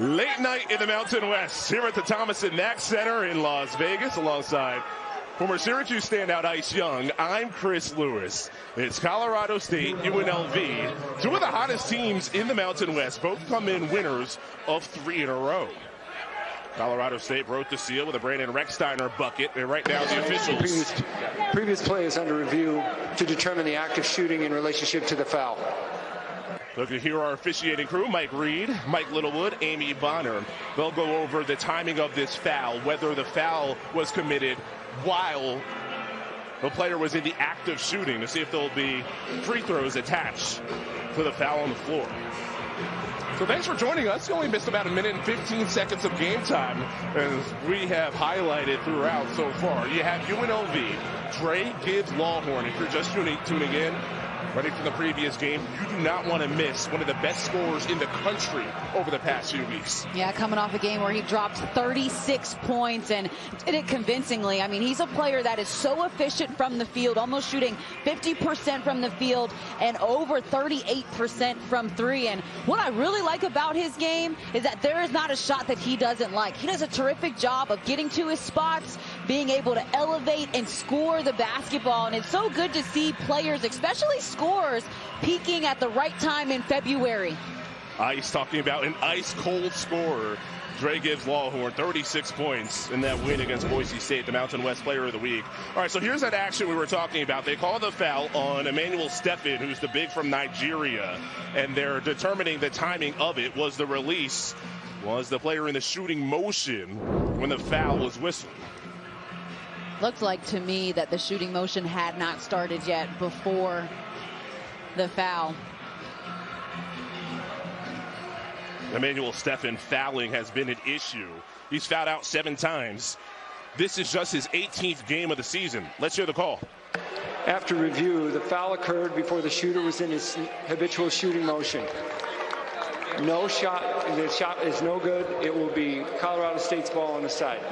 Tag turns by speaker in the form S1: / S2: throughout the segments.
S1: Late night in the Mountain West here at the Thomas & Mack Center in Las Vegas alongside former Syracuse standout Ice Young. I'm Chris Lewis. It's Colorado State, UNLV, two of the hottest teams in the Mountain West. Both come in winners of 3 in a row. Colorado State broke the seal with a Brandon Rechsteiner bucket, and right now the officials.
S2: Previous play is under review to determine the act of shooting in relationship to the foul.
S1: Looking to hear our officiating crew, Mike Reed, Mike Littlewood, Amy Bonner. They'll go over the timing of this foul, whether the foul was committed while the player was in the act of shooting, to see if there'll be free throws attached to the foul on the floor. So thanks for joining us. You only missed about 1 minute and 15 seconds of game time, as we have highlighted throughout so far. You have UNLV, Dre Gibbs Lawhorn. If you're just tuning in, ready from the previous game, you do not want to miss one of the best scorers in the country over the past few weeks.
S3: Yeah, coming off a game where he dropped 36 points and did it convincingly. I mean, he's a player that is so efficient from the field, almost shooting 50% from the field and over 38% from 3. And what I really like about his game is that there is not a shot that he doesn't like. He does a terrific job of getting to his spots, being able to elevate and score the basketball. And it's so good to see players, especially scorers, peaking at the right time in February.
S1: Ice talking about an ice-cold scorer. Dre Gibbs Lawhorn, 36 points in that win against Boise State, the Mountain West Player of the Week. All right, so here's that action we were talking about. They call the foul on Emmanuel Stephen, who's the big from Nigeria, and they're determining the timing of it. Was the release, was the player in the shooting motion when the foul was whistled?
S3: Looked like to me that the shooting motion had not started yet before the foul.
S1: Emmanuel Stephen fouling has been an issue. He's fouled out 7 times. This is just his 18th game of the season. Let's hear the call.
S2: After review, the foul occurred before the shooter was in his habitual shooting motion. No shot, the shot is no good. It will be Colorado State's ball on the side.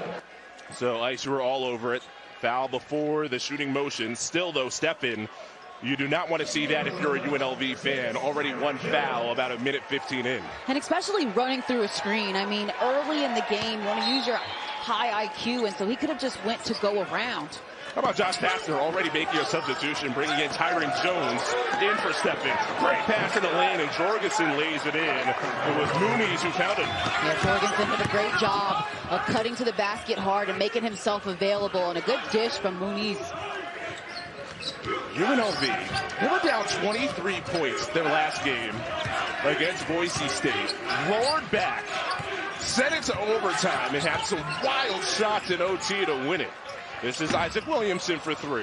S1: So Ice, you were all over it. Foul before the shooting motion. Still, though, Stephen, you do not want to see that if you're a UNLV fan. Already one foul about 1 minute 15 in.
S3: And especially running through a screen. I mean, early in the game, you want to use your high IQ, and so he could have just went to go around.
S1: How about Josh Pastner already making a substitution, bringing in Tyron Jones in for Stephen. Great pass in the lane, and Jorgensen lays it in. It was Muniz who found him. Yeah,
S3: Jorgensen did a great job of cutting to the basket hard and making himself available, and a good dish from Muniz.
S1: UNLV, they were down 23 points their last game against Boise State. Roared back, sent it to overtime, and had some wild shots in OT to win it. This is Isaac Williamson for 3.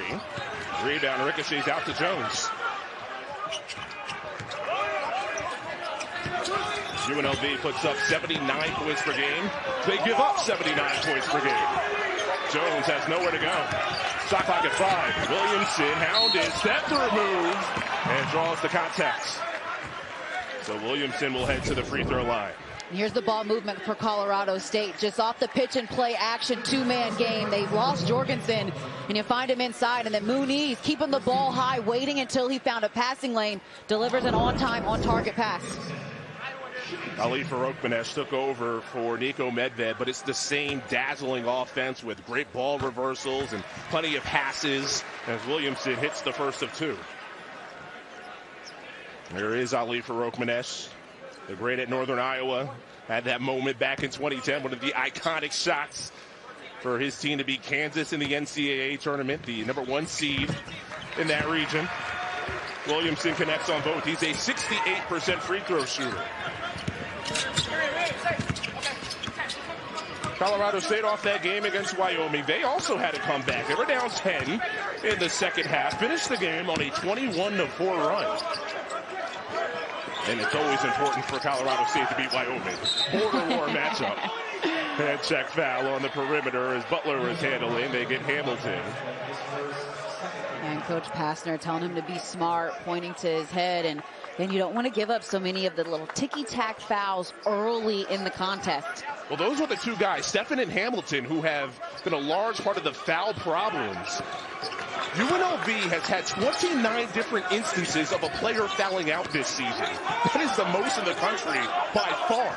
S1: Rebound ricochets out to Jones. UNLV puts up 79 points per game. They give up 79 points per game. Jones has nowhere to go. Shot clock at 5. Williamson hounded, step through move, and draws the contact. So Williamson will head to the free throw line.
S3: Here's the ball movement for Colorado State. Just off the pitch and play action, 2-man game. They've lost Jorgensen, and you find him inside. And then Muniz keeping the ball high, waiting until he found a passing lane, delivers an on-time, on-target pass.
S1: Ali Farokhmanesh took over for Nico Medved, but it's the same dazzling offense with great ball reversals and plenty of passes as Williamson hits the first of 2. There is Ali Farokhmanesh, the great at Northern Iowa. Had that moment back in 2010, one of the iconic shots for his team to beat Kansas in the NCAA tournament, the #1 seed in that region. Williamson connects on both. He's a 68% free throw shooter. Colorado State off that game against Wyoming. They also had a comeback. They were down 10 in the second half. Finished the game on a 21-4 run. And it's always important for Colorado State to beat Wyoming. Border war matchup. Head check foul on the perimeter as Butler is handling. They get Hamilton.
S3: And Coach Pastner telling him to be smart, pointing to his head. And then you don't want to give up so many of the little ticky-tack fouls early in the contest.
S1: Well, those are the two guys, Stephen and Hamilton, who have been a large part of the foul problems. UNLV has had 29 different instances of a player fouling out this season. That is the most in the country by far.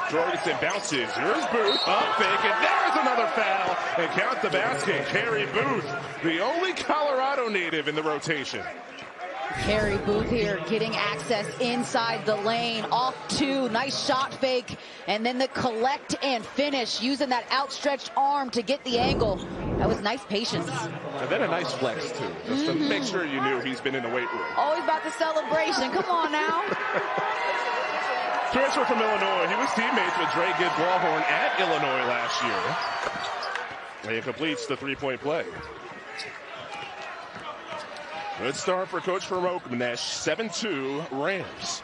S1: Jorgensen bounces. Here's Booth. Up fake, and there's another foul. And count the basket. Carey Booth, the only Colorado native in the rotation.
S3: Carey Booth here getting access inside the lane. Off two. Nice shot fake. And then the collect and finish using that outstretched arm to get the angle. That was nice patience.
S1: And then a nice flex, too. Just to make sure you knew he's been in the weight room.
S3: Always about the celebration. Come on now.
S1: Transfer from Illinois. He was teammates with Dre Gibbs-Lawhorn at Illinois last year. And he completes the three-point play. Good start for Coach from Oakmanesh. 7-2 Rams.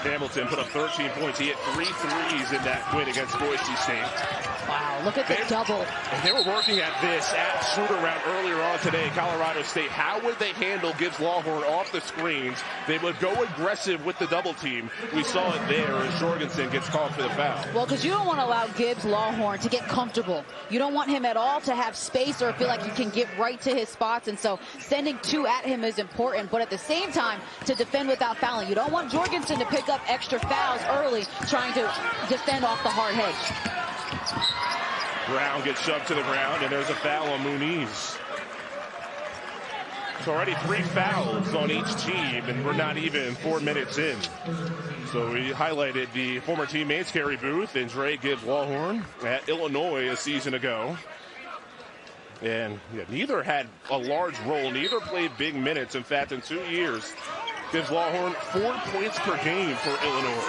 S1: Hamilton put up 13 points. He hit 3 threes in that win against Boise State.
S3: Wow, look at the double.
S1: And they were working at this at shoot-around earlier on today, Colorado State. How would they handle Gibbs-Lawhorn off the screens? They would go aggressive with the double team. We saw it there as Jorgensen gets called for the foul.
S3: Well, because you don't want to allow Gibbs-Lawhorn to get comfortable. You don't want him at all to have space or feel like he can get right to his spots. And so sending 2 at him is important. But at the same time, to defend without fouling. You don't want Jorgensen to pick up extra fouls early trying to defend off the hard hedge.
S1: Brown gets shoved to the ground, and there's a foul on Muniz. It's already 3 fouls on each team, and we're not even 4 minutes in. So we highlighted the former teammates, Carey Booth and Dre Gibbs-Lawhorn at Illinois a season ago. And yeah, neither had a large role. Neither played big minutes. In fact, in 2 years, Gibbs-Lawhorn 4 points per game for Illinois.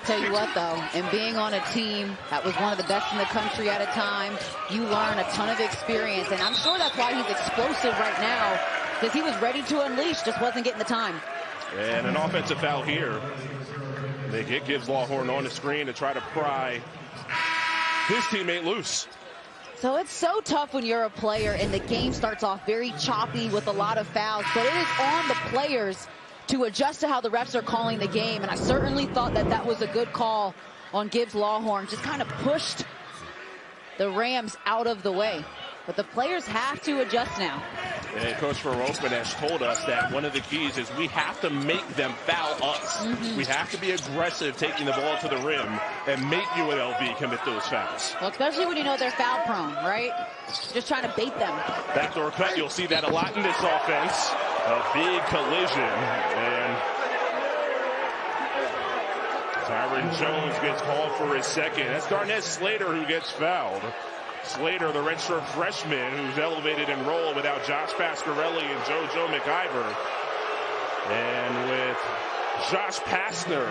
S3: Tell you what, though, and being on a team that was one of the best in the country at a time, you learn a ton of experience. And I'm sure that's why he's explosive right now, because he was ready to unleash, just wasn't getting the time.
S1: And an offensive foul here. They get Gibbs-Lawhorn on the screen to try to pry his teammate loose.
S3: So it's so tough when you're a player and the game starts off very choppy with a lot of fouls, but it is on the players to adjust to how the refs are calling the game. And I certainly thought that that was a good call on Gibbs-Lawhorn. Just kind of pushed the Rams out of the way. But the players have to adjust now.
S1: And Coach for Oakmanesh told us that one of the keys is we have to make them foul us. We have to be aggressive taking the ball to the rim and make UNLV commit those fouls.
S3: Well, especially when you know they're foul prone, right? Just trying to bait them.
S1: Backdoor cut, you'll see that a lot in this offense. A big collision. And Tyron Jones gets called for his second. That's Darnell Slater who gets fouled. Slater, the redshirt freshman, who's elevated in role without Josh Pasquarelli and JoJo McIver. And with Josh Pastner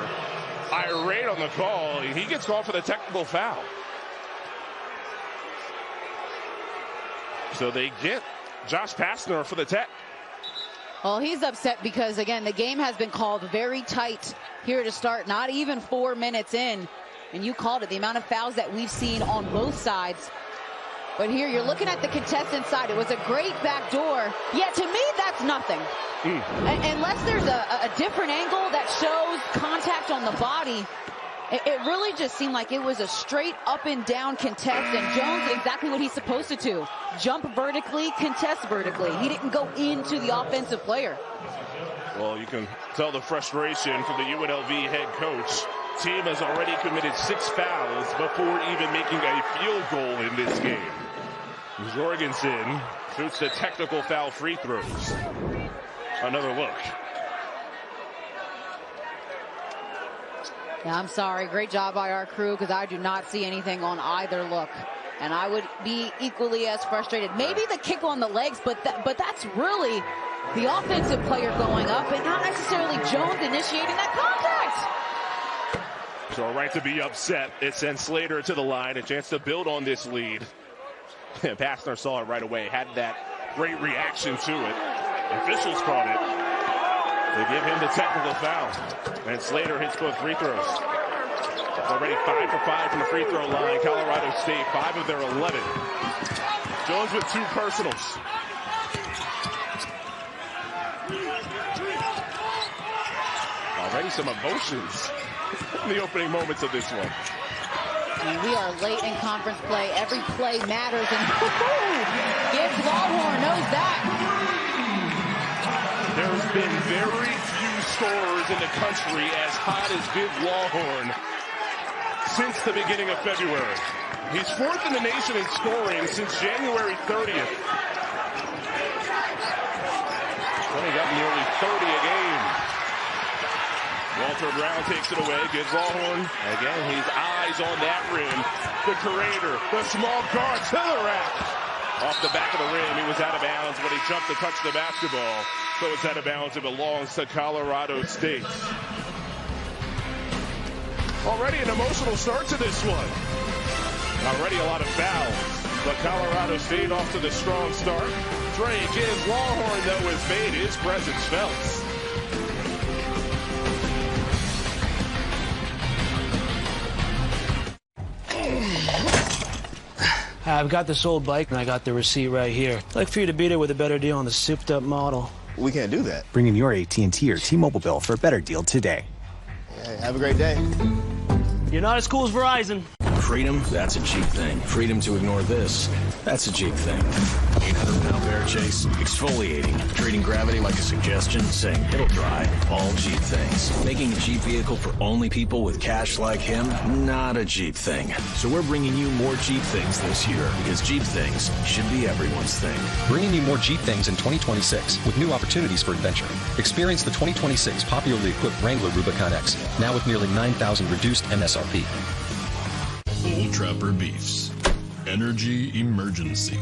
S1: irate on the call, he gets called for the technical foul. So they get Josh Pastner for the tech.
S3: Well, he's upset because, again, the game has been called very tight here to start, not even 4 minutes in. And you called it, the amount of fouls that we've seen on both sides. But here you're looking at the contestant side. It was a great backdoor. Yeah, to me, that's nothing. Unless there's a different angle that shows contact on the body, it really just seemed like it was a straight up and down contest. And Jones did exactly what he's supposed to do. Jump vertically, contest vertically. He didn't go into the offensive player. Well, you can tell the frustration from the UNLV head coach. Team has already committed 6 fouls before even making a field goal in this game. Jorgensen shoots the technical foul free throws. Another look. Yeah, I'm sorry. Great job by our crew, because I do not see anything on either look. And I would be equally as frustrated. Maybe the kick on the legs, but that's really the offensive player going up and not necessarily Jones initiating that contact.
S1: So right to be upset. It sends Slater to the line, a chance to build on this lead. Pastner saw it right away, had that great reaction to it. Officials caught it. They give him the technical foul. And Slater hits both free throws. Already 5 for 5 from the free throw line. Colorado State, 5 of their 11. Jones with 2 personals. Already some emotions in the opening moments of this one.
S3: We are late in conference play. Every play matters, and Gibbs-Lawhorn knows that.
S1: There's been very few scorers in the country as hot as Viv Lawhorn since the beginning of February. He's 4th in the nation in scoring since January 30th. Well, he got nearly 30 a game. Walter Brown takes it away, gives Lawhorn. Again, his eyes on that rim. The creator, the small guard to the rack. Off the back of the rim, he was out of bounds when he jumped to touch the basketball. So it's out of bounds. It belongs to Colorado State. Already an emotional start to this one. Already a lot of fouls, but Colorado State off to the strong start. Dre gives Lawhorn, though, has made his presence felt.
S4: I've got this old bike and I got the receipt right here. I'd like for you to beat it with a better deal on the souped up model.
S5: We can't do that.
S6: Bring in your AT&T or T-Mobile bill for a better deal today.
S5: Hey, have a great day.
S4: You're not as cool as Verizon.
S7: Freedom, that's a cheap thing. Freedom to ignore this, that's a cheap thing. 800-pound bear chase, exfoliating, treating gravity like a suggestion, saying it'll dry. All Jeep things. Making a Jeep vehicle for only people with cash like him, not a Jeep thing. So we're bringing you more Jeep things this year, because Jeep things should be everyone's thing.
S8: Bringing you more Jeep things in 2026 with new opportunities for adventure. Experience the 2026 popularly equipped Wrangler Rubicon X, now with nearly 9,000 reduced MSRP.
S9: Old Trapper Beefs. Energy emergency.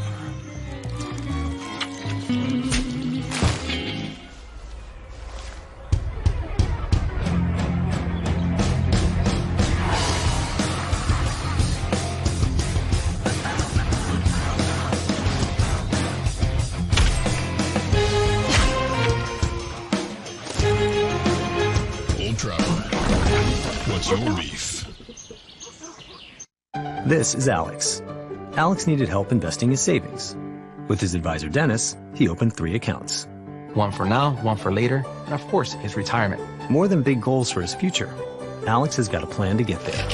S9: Old Trapper. What's your beef?
S6: This is Alex. Alex needed help investing his savings. With his advisor Dennis, he opened 3 accounts.
S10: One for now, one for later, and of course, his retirement.
S6: More than big goals for his future, Alex has got a plan to get there.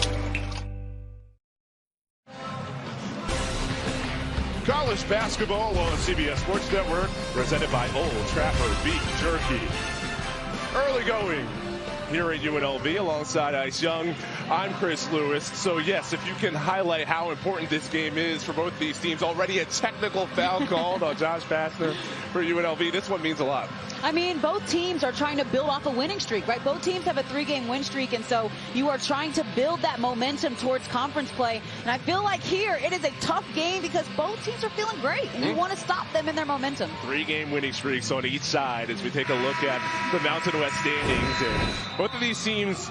S1: College basketball on CBS Sports Network, presented by Old Trapper Beef Jerky. Early going here at UNLV alongside Ice Young. I'm Chris Lewis. So yes, if you can highlight how important this game is for both these teams. Already a technical foul called on Josh Pastner for UNLV. This one means a lot.
S3: I mean, both teams are trying to build off a winning streak, right? Both teams have a 3-game win streak, and so you are trying to build that momentum towards conference play. And I feel like here it is a tough game because both teams are feeling great, and you want to stop them in their momentum.
S1: 3-game winning streaks on each side as we take a look at the Mountain West standings. And both of these teams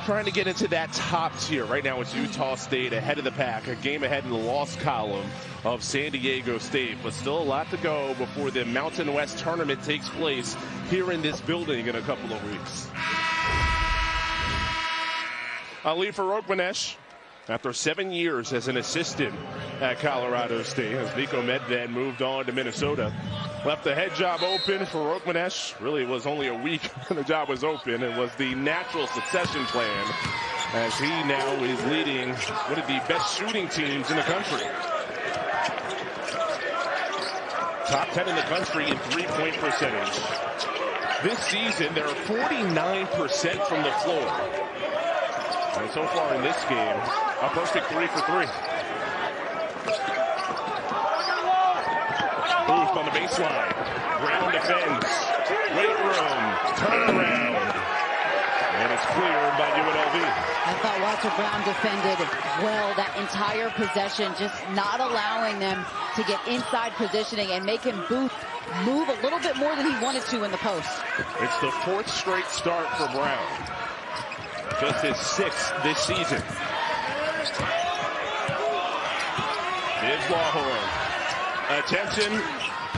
S1: trying to get into that top tier. Right now it's Utah State ahead of the pack, a game ahead in the loss column of San Diego State, but still a lot to go before the Mountain West tournament takes place here in this building in a couple of weeks. I'll leave for Oakmanesh after 7 years as an assistant at Colorado State, as Nico Medved moved on to Minnesota. Left the head job open for Oakmanesh. Really, it was only a week when the job was open, and was the natural succession plan, as he now is leading one of the best shooting teams in the country. Top 10 in the country in three-point percentage. This season, they're 49% from the floor. And so far in this game, a perfect 3 for 3. Booth on the baseline. Brown defends. Weight room. Turnaround. And it's cleared by UNLV.
S3: I thought Walter Brown defended well that entire possession, just not allowing them to get inside positioning and making Booth move a little bit more than he wanted to in the post. It's
S1: the 4th straight start for Brown. Just his 6th this season. Here's Lawhorn. Attention.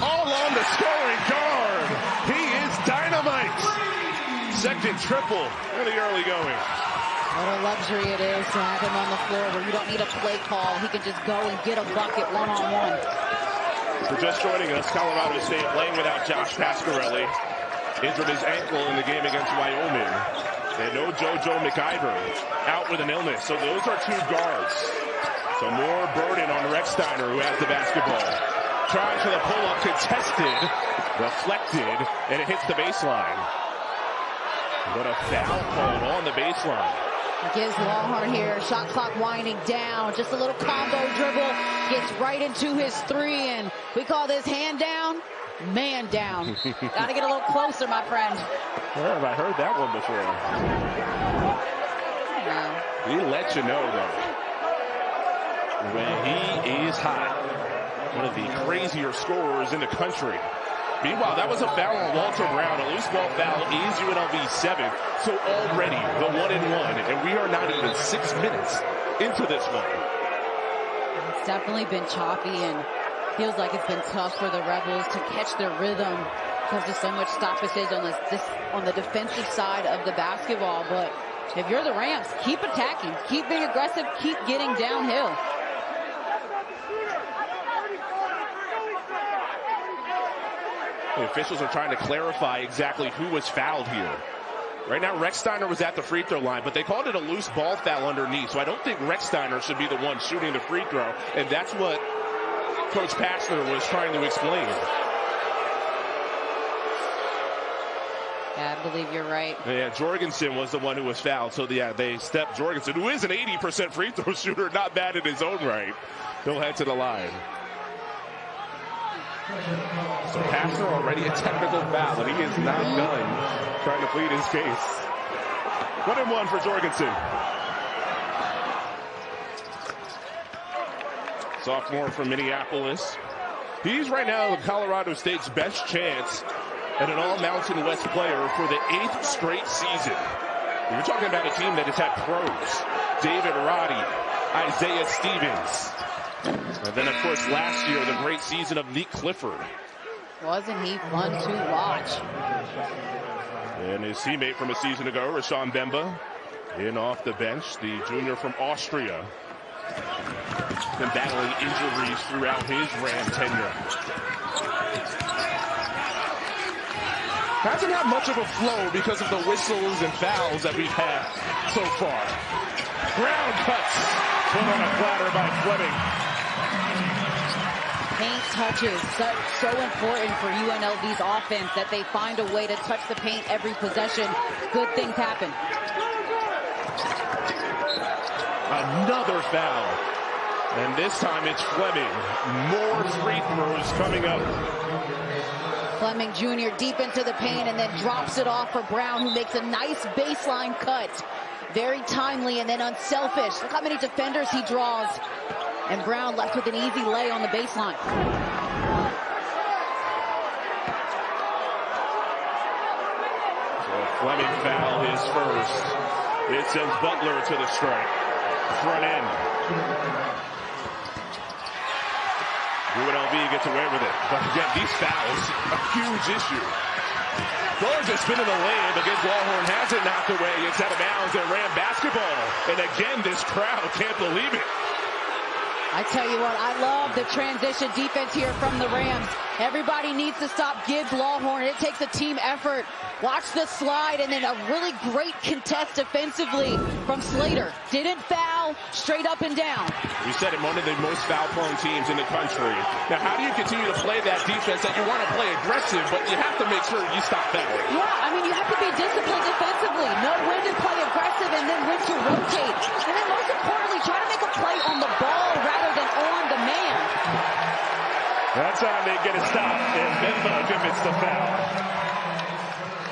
S1: All on the scoring guard. He is dynamite. Second triple in the early going.
S3: What a luxury it is to have him on the floor where you don't need a play call. He can just go and get a bucket one-on-one.
S1: For just joining us, Colorado State playing without Josh Pasquarelli. Injured his ankle in the game against Wyoming. And no JoJo McIver out with an illness. So those are 2 guards. So more burden on Rex Steiner, who has the basketball. tries for the pull-up, contested, deflected, and it hits the baseline. But a foul called on the baseline.
S3: Gives Longhorn here, shot clock winding down, just a little combo dribble, gets right into his three, and we call this hand down, man down. Got to get a little closer, my friend.
S1: Where have I heard that one before? He lets you know, though, when he is hot. One of the crazier scorers in the country. Meanwhile, that was a foul on Walter Brown. A loose ball foul is UNLV 7. So already the 1-and-1, and we are not even 6 minutes into this one.
S3: It's definitely been choppy and feels like it's been tough for the Rebels to catch their rhythm because there's so much stoppages on the defensive side of the basketball. But if you're the Rams, keep attacking, keep being aggressive, keep getting downhill.
S1: The officials are trying to clarify exactly who was fouled here. Right now, Rechsteiner was at the free throw line, but they called it a loose ball foul underneath. So I don't think Rechsteiner should be the one shooting the free throw. And that's what Coach Passner was trying to explain.
S3: Yeah, I believe you're right.
S1: Yeah, Jorgensen was the one who was fouled. So, yeah, they stepped Jorgensen, who is an 80% free throw shooter, not bad in his own right. He'll head to the line. So Passner already a technical foul, and he is not done trying to plead his case. 1-and-1 for Jorgensen. Sophomore from Minneapolis. He's right now Colorado State's best chance at an all-Mountain West player for the 8th straight season. You're talking about a team that has had pros. David Roddy, Isaiah Stevens. And then, of course, last year, the great season of Nick Clifford.
S3: Wasn't he fun to watch?
S1: And his teammate from a season ago, Rashawn Bemba, in off the bench, the junior from Austria. Been battling injuries throughout his Ram tenure. Hasn't had much of a flow because of the whistles and fouls that we've had so far. Brown cuts, put on a platter by Fleming.
S3: Paint touches, so important for UNLV's offense that they find a way to touch the paint every possession. Good things happen.
S1: Another foul. And this time it's Fleming. More free throws coming up.
S3: Fleming Jr. deep into the paint and then drops it off for Brown, who makes a nice baseline cut. Very timely and then unselfish. Look how many defenders he draws. And Brown left with an easy lay on the baseline.
S1: So Fleming foul his first. It sends Butler to the strike. Front end. UNLV gets away with it. But again, these fouls, a huge issue. Gorgeous spin in the lane against Longhorn, has it knocked away. It's out of bounds and Ram basketball. And again, this crowd can't believe it.
S3: I tell you what, I love the transition defense here from the Rams. Everybody needs to stop Gibbs Longhorn. It takes a team effort. Watch the slide and then a really great contest defensively from Slater. Didn't foul, straight up and down.
S1: We said it, one of the most foul-prone teams in the country. Now, how do you continue to play that defense that you want to play aggressive, but you have to make sure you stop fouling?
S3: Yeah, I mean, you have to be disciplined defensively. Know when to play aggressive and then when to rotate. And then most importantly, try to make a play on the ball rather than on the man.
S1: That's how they get a stop, and Bemba commits the foul.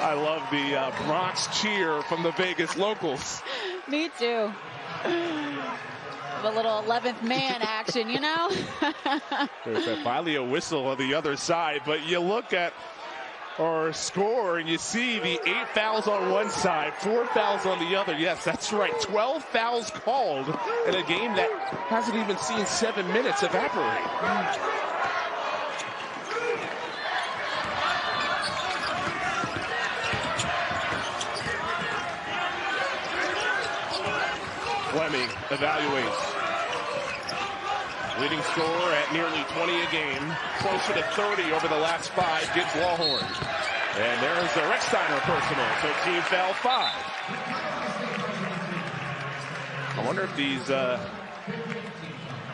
S1: I love the Bronx cheer from the Vegas locals.
S3: Me too. A little 11th man action, you know?
S1: There's finally a whistle on the other side, but you look at our score and you see the 8 fouls on one side, 4 fouls on the other. Yes, that's right. 12 fouls called in a game that hasn't even seen 7 minutes evaporate. Fleming evaluates. Leading scorer at nearly 20 a game. Closer to 30 over the last 5. Gibbs Longhorn. And there's the Rechsteiner personal. So team foul 5. I wonder if these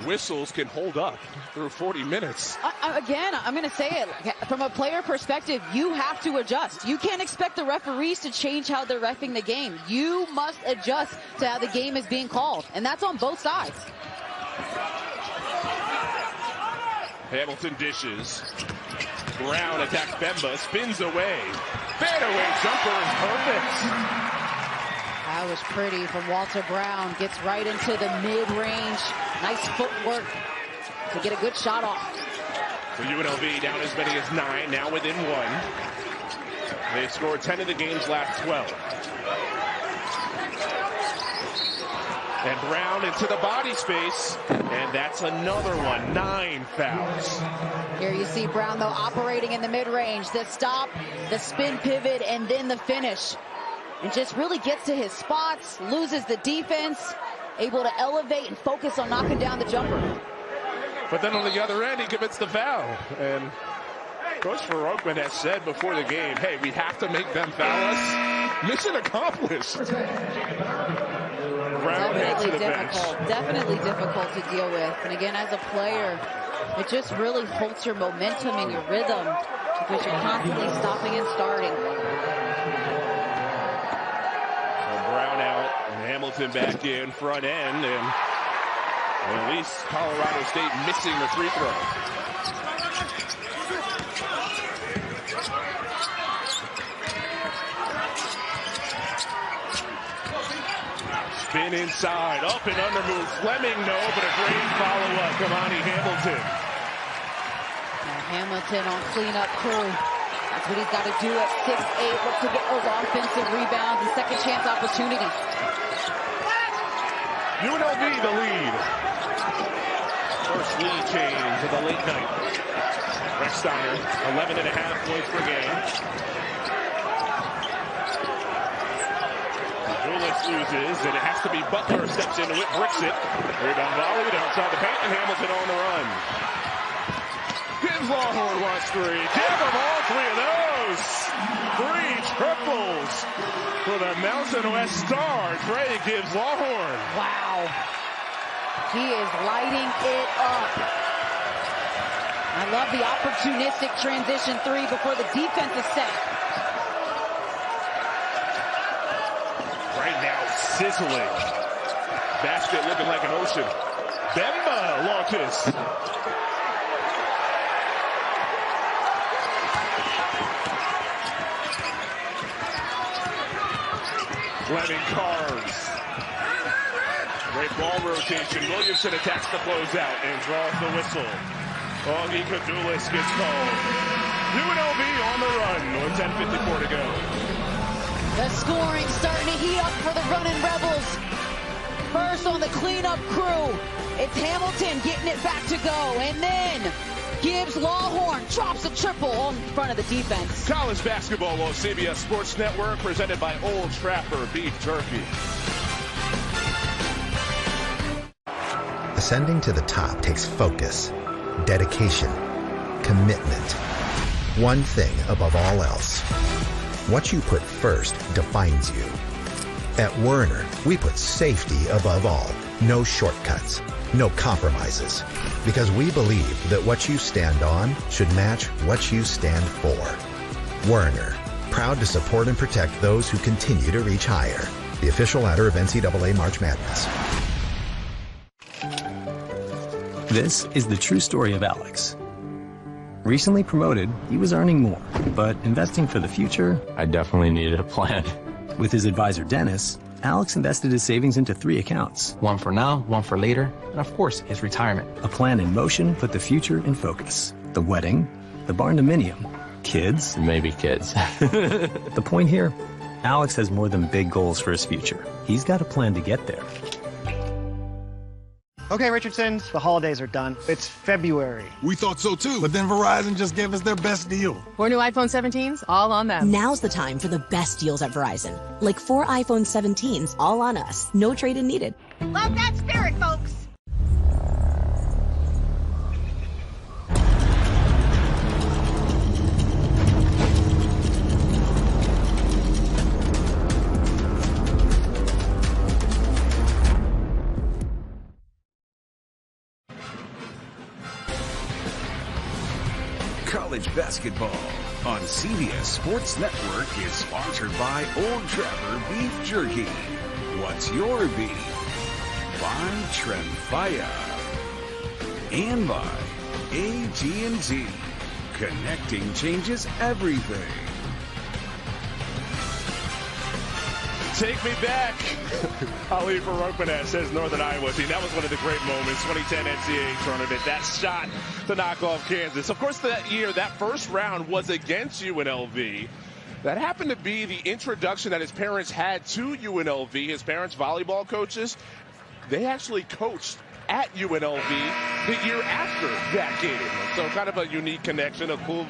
S1: whistles can hold up through 40 minutes.
S3: Again, I'm going to say it. From a player perspective, you have to adjust. You can't expect the referees to change how they're reffing the game. You must adjust to how the game is being called, and that's on both sides.
S1: Hamilton dishes. Brown attacks Bemba, spins away. Fadeaway jumper is perfect.
S3: That was pretty from Walter Brown. Gets right into the mid-range. Nice footwork to get a good shot off.
S1: So UNLV down as many as 9, now within 1. They've scored 10 of the game's last 12. And Brown into the body space, and that's another one. 9 fouls.
S3: Here you see Brown, though, operating in the mid-range. The stop, the spin pivot, and then the finish. And just really gets to his spots, loses the defense, able to elevate and focus on knocking down the jumper.
S1: But then on the other end, he commits the foul. And Coach Verrookman has said before the game, hey, we have to make them foul us. Mission accomplished. Brown heads to the bench.
S3: Definitely difficult to deal with. And again, as a player, it just really halts your momentum and your rhythm because you're constantly stopping and starting.
S1: Brown out, and Hamilton back in, front end, and at least Colorado State missing the free throw. Spin inside, up and under move. Fleming, no, but a great follow-up. Kamani Hamilton.
S3: Now Hamilton on cleanup crew. That's what he's got to do at 6'8", look to get those offensive rebounds and second chance opportunities.
S1: UNLV the lead. First lead change of the late night. Rex Steiner, 11.5 points per game. Julius loses, and it has to be Butler steps into it, bricks it. Rebound volleyed outside the paint, and Hamilton on the run. Gibbs Longhorn wants 3. Give him all 3 of those. 3 triples for the Mountain West Star. Trey Gibbs Longhorn.
S3: Wow. He is lighting it up. I love the opportunistic transition 3 before the defense is set.
S1: Right now, sizzling. Basket looking like an ocean. Bemba launches. Fleming carves. Great ball rotation. Williamson attacks the closeout and draws the whistle. Augie Kadulis gets called. UNLV on the run with 10:54 to go.
S3: The scoring starting to heat up for the running Rebels. First on the cleanup crew, it's Hamilton getting it back to go. And then Gibbs Longhorn drops a triple on front of the defense.
S1: College basketball on CBS Sports Network, presented by Old Trapper Beef Jerky.
S11: Ascending to the top takes focus, dedication, commitment. One thing above all else. What you put first defines you. At Werner, we put safety above all. No shortcuts, no compromises. Because we believe that what you stand on should match what you stand for. Werner, proud to support and protect those who continue to reach higher. The official ladder of NCAA March Madness.
S6: This is the true story of Alex. Recently promoted, he was earning more, but investing for the future,
S10: I definitely needed a plan.
S6: With his advisor Dennis, Alex invested his savings into 3 accounts.
S10: One for now, one for later, and of course, his retirement.
S6: A plan in motion put the future in focus. The wedding, the barndominium, kids.
S10: Maybe kids.
S6: The point here, Alex has more than big goals for his future. He's got a plan to get there.
S12: Okay, Richardsons, the holidays are done. It's February.
S13: We thought so too, but then Verizon just gave us their best deal.
S14: 4 new iPhone 17s, all on them.
S15: Now's the time for the best deals at Verizon. Like 4 iPhone 17s, all on us. No trade-in needed.
S16: Love that spirit, folks.
S17: basketball on CBS Sports Network is sponsored by Old Trapper Beef Jerky. What's your beef? By Tremfya. And by AT&T. Connecting changes everything.
S1: Take me back. Ali Muniz says Northern Iowa team. That was one of the great moments, 2010 NCAA tournament. That shot to knock off Kansas. Of course, that year, that first round was against UNLV. That happened to be the introduction that his parents had to UNLV. His parents, volleyball coaches, they actually coached at UNLV the year after that game. So kind of a unique connection, a cool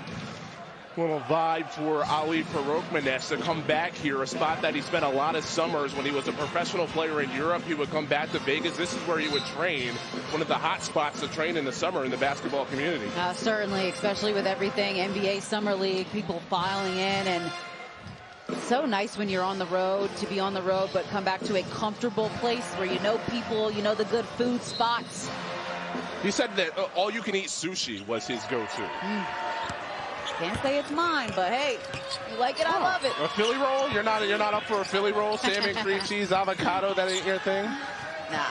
S1: little vibe for Ali Muniz to come back here, a spot that he spent a lot of summers when he was a professional player in Europe. He would come back to Vegas. This is where he would train, one of the hot spots to train in the summer in the basketball community.
S3: Certainly, especially with everything, NBA Summer League, people filing in, and it's so nice when you're on the road, to be on the road, but come back to a comfortable place where you know people, you know the good food spots.
S1: He said that all-you-can-eat sushi was his go-to.
S3: Can't say it's mine, but hey, you like it, I love it.
S1: A Philly roll? You're not up for a Philly roll? Salmon, cream cheese, avocado, that ain't your thing?
S3: Nah.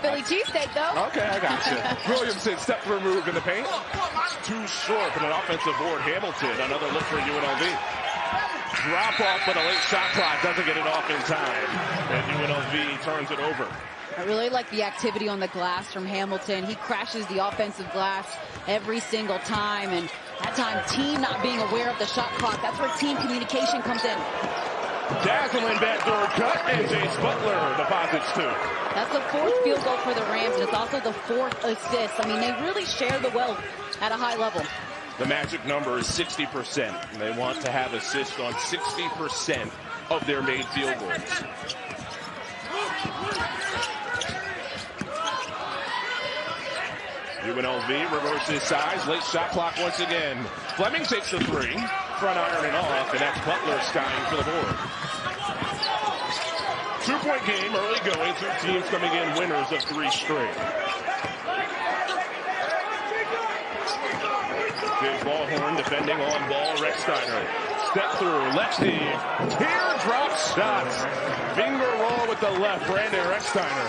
S3: Philly cheesesteak, though.
S1: Okay, I got you. Williamson, step through move in the paint. Too short, but an offensive board. Hamilton, another look for UNLV. Drop off, but a late shot clock doesn't get it off in time. And UNLV turns it over.
S3: I really like the activity on the glass from Hamilton. He crashes the offensive glass every single time, and that time, team not being aware of the shot clock. That's where team communication comes in.
S1: Dazzling backdoor cut, and Jace Butler deposits two.
S3: That's the fourth field goal for the Rams, and it's also the fourth assist. I mean, they really share the wealth at a high level.
S1: The magic number is 60%, and they want to have assists on 60% of their made field goals. UNLV reverses size, late shot clock once again. Fleming takes the three, front iron and off, and that's Butler skying for the board. 2-point game, early going, two teams coming in winners of three straight. James Ballhorn defending on ball, Rechsteiner. Step through, lefty, teardrop shots. Finger roll with the left, Brandon Rechsteiner.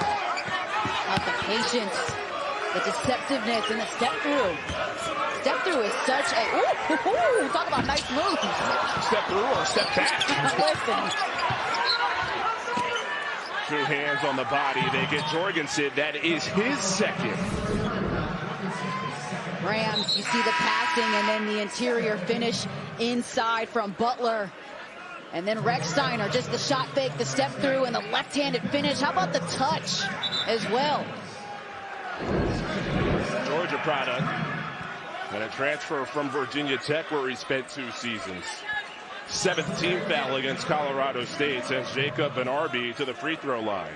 S3: The patience. The deceptiveness and the step through. Step through is such a, ooh, talk about nice moves.
S1: Step through or step back.
S3: Listen.
S1: Two hands on the body. They get Jorgensen. That is his second.
S3: Rams, you see the passing and then the interior finish inside from Butler. And then Rechsteiner, just the shot fake, the step through, and the left-handed finish. How about the touch as well?
S1: Georgia product, and a transfer from Virginia Tech where he spent 2 seasons. 7th team foul against Colorado State sends Jacob and Arby to the free throw line.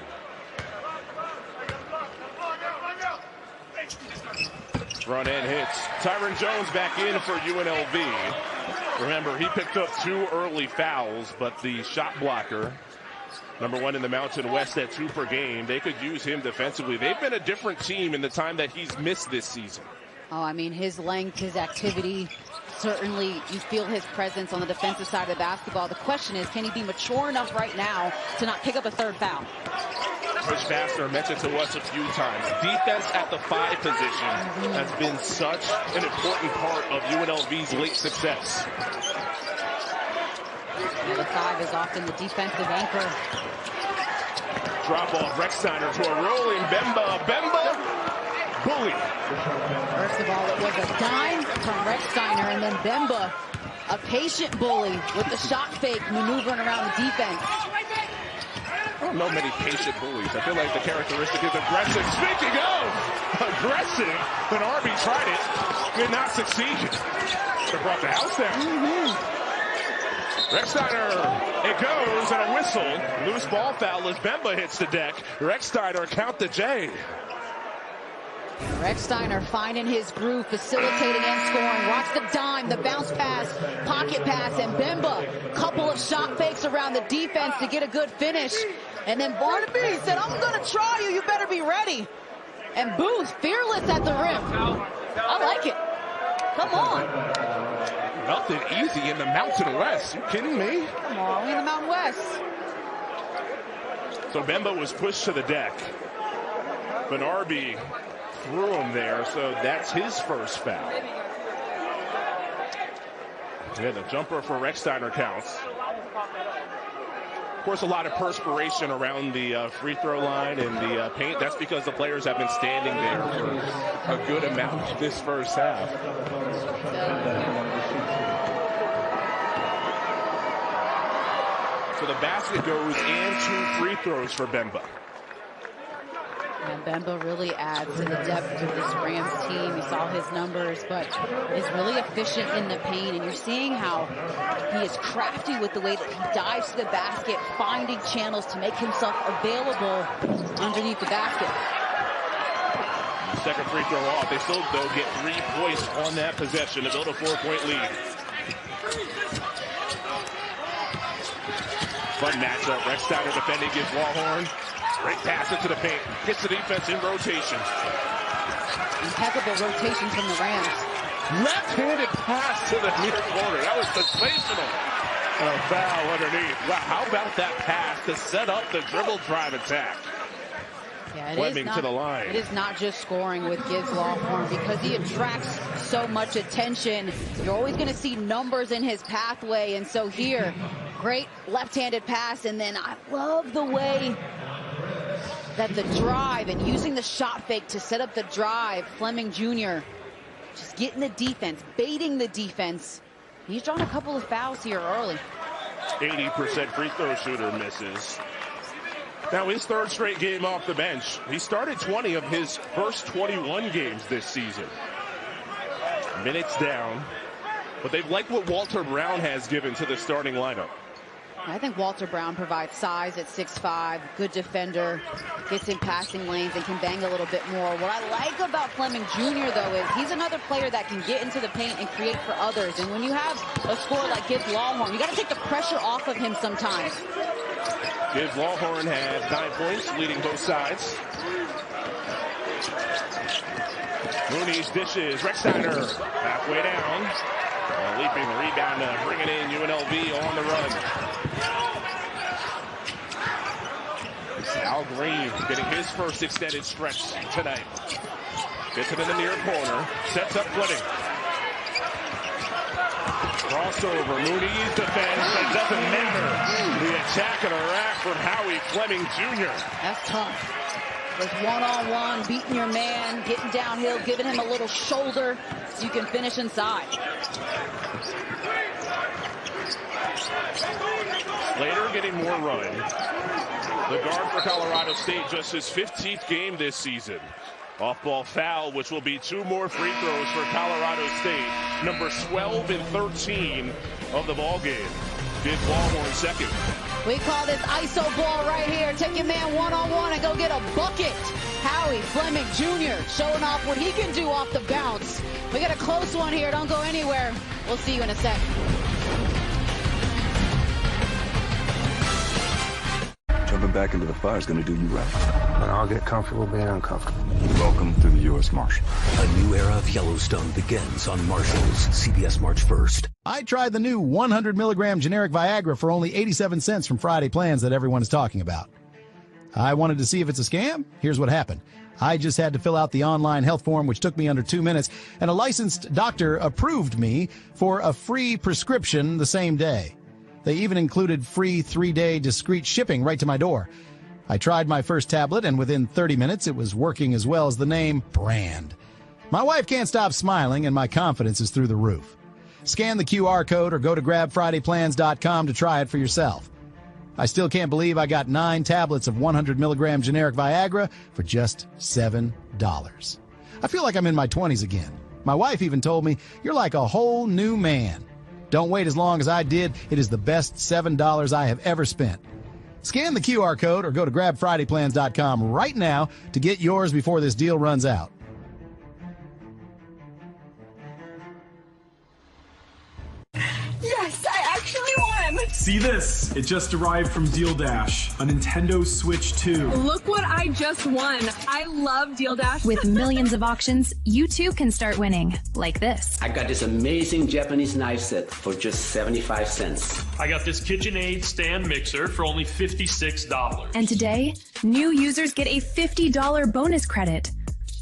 S1: Front end hits. Tyron Jones back in for UNLV. Remember, he picked up 2 early fouls, but the shot blocker, #1 in the Mountain West at 2 per game. They could use him defensively. They've been a different team in the time that he's missed this season.
S3: Oh, I mean, his length, his activity, certainly you feel his presence on the defensive side of the basketball. The question is, can he be mature enough right now to not pick up a 3rd foul?
S1: Coach Fassler mentioned to us a few times, defense at the 5 position has been such an important part of UNLV's late success.
S3: The 5 is often the defensive anchor.
S1: Drop off, Rechsteiner to a rolling Bemba. Bemba, bully.
S3: First of all, it was a dime from Rechsteiner, and then Bemba, a patient bully with the shot fake, maneuvering around the defense.
S1: I don't know many patient bullies. I feel like the characteristic is aggressive. Speaking of aggressive, then Arby tried it, did not succeed. They brought the house down. Rechsteiner, it goes, and a whistle. Loose ball foul as Bemba hits the deck. Rechsteiner, count the J.
S3: Rechsteiner finding his groove, facilitating and scoring. Watch the dime, the bounce pass, pocket pass, and Bemba. Couple of shot fakes around the defense to get a good finish. And then Barnaby said, I'm going to try you. You better be ready. And Booth, fearless at the rim. I like it. Come on.
S1: Melted easy in the Mountain West. You kidding me?
S3: Come on, we in the Mountain West.
S1: So Bemba was pushed to the deck. Benarbi threw him there, so that's his first foul. Yeah, the jumper for Rechsteiner counts. Of course, a lot of perspiration around the free throw line and the paint. That's because the players have been standing there for a good amount of this first half. So the basket goes and 2 free throws for Bemba.
S3: And Bemba really adds to the depth of this Rams team. You saw his numbers, but is really efficient in the paint. And you're seeing how he is crafty with the way that he dives to the basket, finding channels to make himself available underneath the basket.
S1: The second free throw off. They still, though, get 3 points on that possession to build a 4-point lead. Fun matchup. Rechsteiner defending gives Lawhorn. Great pass into the paint. Gets the defense in rotation.
S3: Impeccable rotation from the Rams.
S1: Left-handed pass to the near corner. That was sensational. A foul underneath. Wow, how about that pass to set up the dribble drive attack?
S3: Yeah,
S1: Fleming to the line.
S3: It is not just scoring with Gibbs Lawhorn because he attracts so much attention. You're always going to see numbers in his pathway. And so here, great left-handed pass. And then I love the way that the drive and using the shot fake to set up the drive. Fleming Jr. just getting the defense, baiting the defense. He's drawn a couple of fouls here early.
S1: 80% free throw shooter misses. Now his 3rd straight game off the bench. He started 20 of his first 21 games this season. Minutes down, but they've liked what Walter Brown has given to the starting lineup.
S3: I think Walter Brown provides size at 6'5", good defender, gets in passing lanes and can bang a little bit more. What I like about Fleming Jr., though, is he's another player that can get into the paint and create for others. And when you have a scorer like Gibbs Lawhorn, you got to take the pressure off of him sometimes.
S1: Gibbs Lawhorn has 9 points, leading both sides. Muniz dishes, Rechsteiner halfway down. Leaping the rebound, bringing in UNLV on the run. Al Green getting his first extended stretch tonight. Gets it in the near corner, sets up Fleming. Crossover, Muniz defense, that doesn't matter. The attack of the rack from Howie Fleming Jr.
S3: That's tough. With one-on-one, beating your man, getting downhill, giving him a little shoulder so you can finish inside.
S1: Slater getting more run. The guard for Colorado State, just his 15th game this season. Off-ball foul, which will be 2 more free throws for Colorado State. Numbers 12 and 13 of the ball game. Gibbs Lawhorn second.
S3: We call this ISO ball right here. Take your man one-on-one and go get a bucket. Howie Fleming Jr. showing off what he can do off the bounce. We got a close one here. Don't go anywhere. We'll see you in a sec.
S18: Jumping back into the fire is going to do you right.
S19: And I'll get comfortable being uncomfortable.
S18: Welcome to the U.S. Marshal.
S20: A new era of Yellowstone begins on Marshals, CBS March 1st.
S21: I tried the new 100 milligram generic Viagra for only 87 cents from Friday Plans that everyone is talking about. I wanted to see if it's a scam. Here's what happened. I just had to fill out the online health form, which took me under 2 minutes, and a licensed doctor approved me for a free prescription the same day. They even included free 3-day discreet shipping right to my door. I tried my first tablet, and within 30 minutes, it was working as well as the name brand. My wife can't stop smiling, and my confidence is through the roof. Scan the QR code or go to grabfridayplans.com to try it for yourself. I still can't believe I got 9 tablets of 100 milligram generic Viagra for just $7. I feel like I'm in my 20s again. My wife even told me, "You're like a whole new man." Don't wait as long as I did. It is the best $7 I have ever spent. Scan the QR code or go to grabfridayplans.com right now to get yours before this deal runs out.
S22: Yes, I actually won!
S2: See this? It just arrived from Deal Dash, a Nintendo Switch 2.
S22: Look what I just won. I love Deal Dash.
S23: With millions of auctions, you too can start winning, like this.
S24: I got this amazing Japanese knife set for just 75 cents.
S25: I got this KitchenAid stand mixer for only $56.
S23: And today, new users get a $50 bonus credit.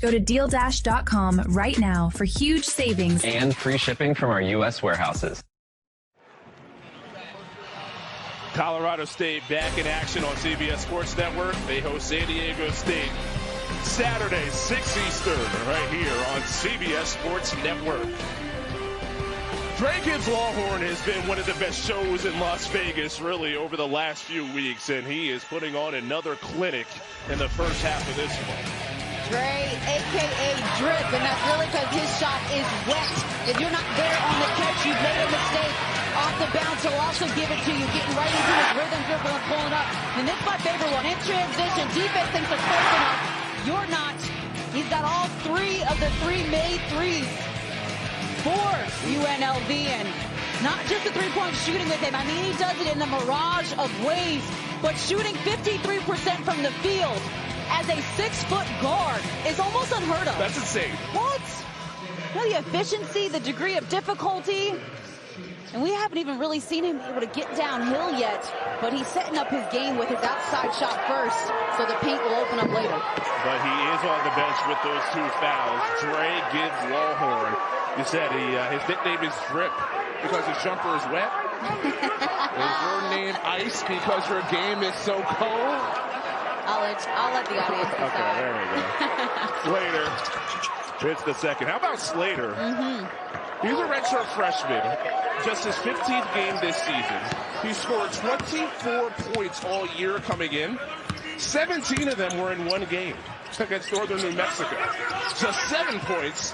S23: Go to DealDash.com right now for huge savings.
S10: And free shipping from our U.S. warehouses.
S1: Colorado State back in action on CBS Sports Network. They host San Diego State Saturday, 6 Eastern, right here on CBS Sports Network. Dre Gibbs Lawhorn has been one of the best shows in Las Vegas, really, over the last few weeks, and he is putting on another clinic in the first half of this one.
S3: Dre, a.k.a. Drip, and that's really because his shot is wet. If you're not there on the catch, you've made a mistake. Off the bounce, he'll also give it to you, getting right into his rhythm, dribble, and pulling up. And this is my favorite one. In transition, defense thinks they're close enough. You're not. He's got all three of the three made threes for UNLV, and not just the three-point shooting with him. I mean, he does it in a mirage of ways, but shooting 53% from the field as a 6-foot guard is almost unheard of.
S1: That's insane.
S3: What? You know, the efficiency, the degree of difficulty. And we haven't even really seen him able to get downhill yet, but he's setting up his game with his outside shot first, so the paint will open up later.
S1: But he is on the bench with those 2 fouls. Dre Gibbs Lawhorn. You said his nickname is Drip because his jumper is wet. Is your name Ice because your game is so cold?
S3: I'll let the audience decide.
S1: Okay, there we go. Slater hits the second. How about Slater? He's a redshirt freshman. Just his 15th game this season. He scored 24 points all year coming in. 17 of them were in one game against Northern New Mexico. Just 7 points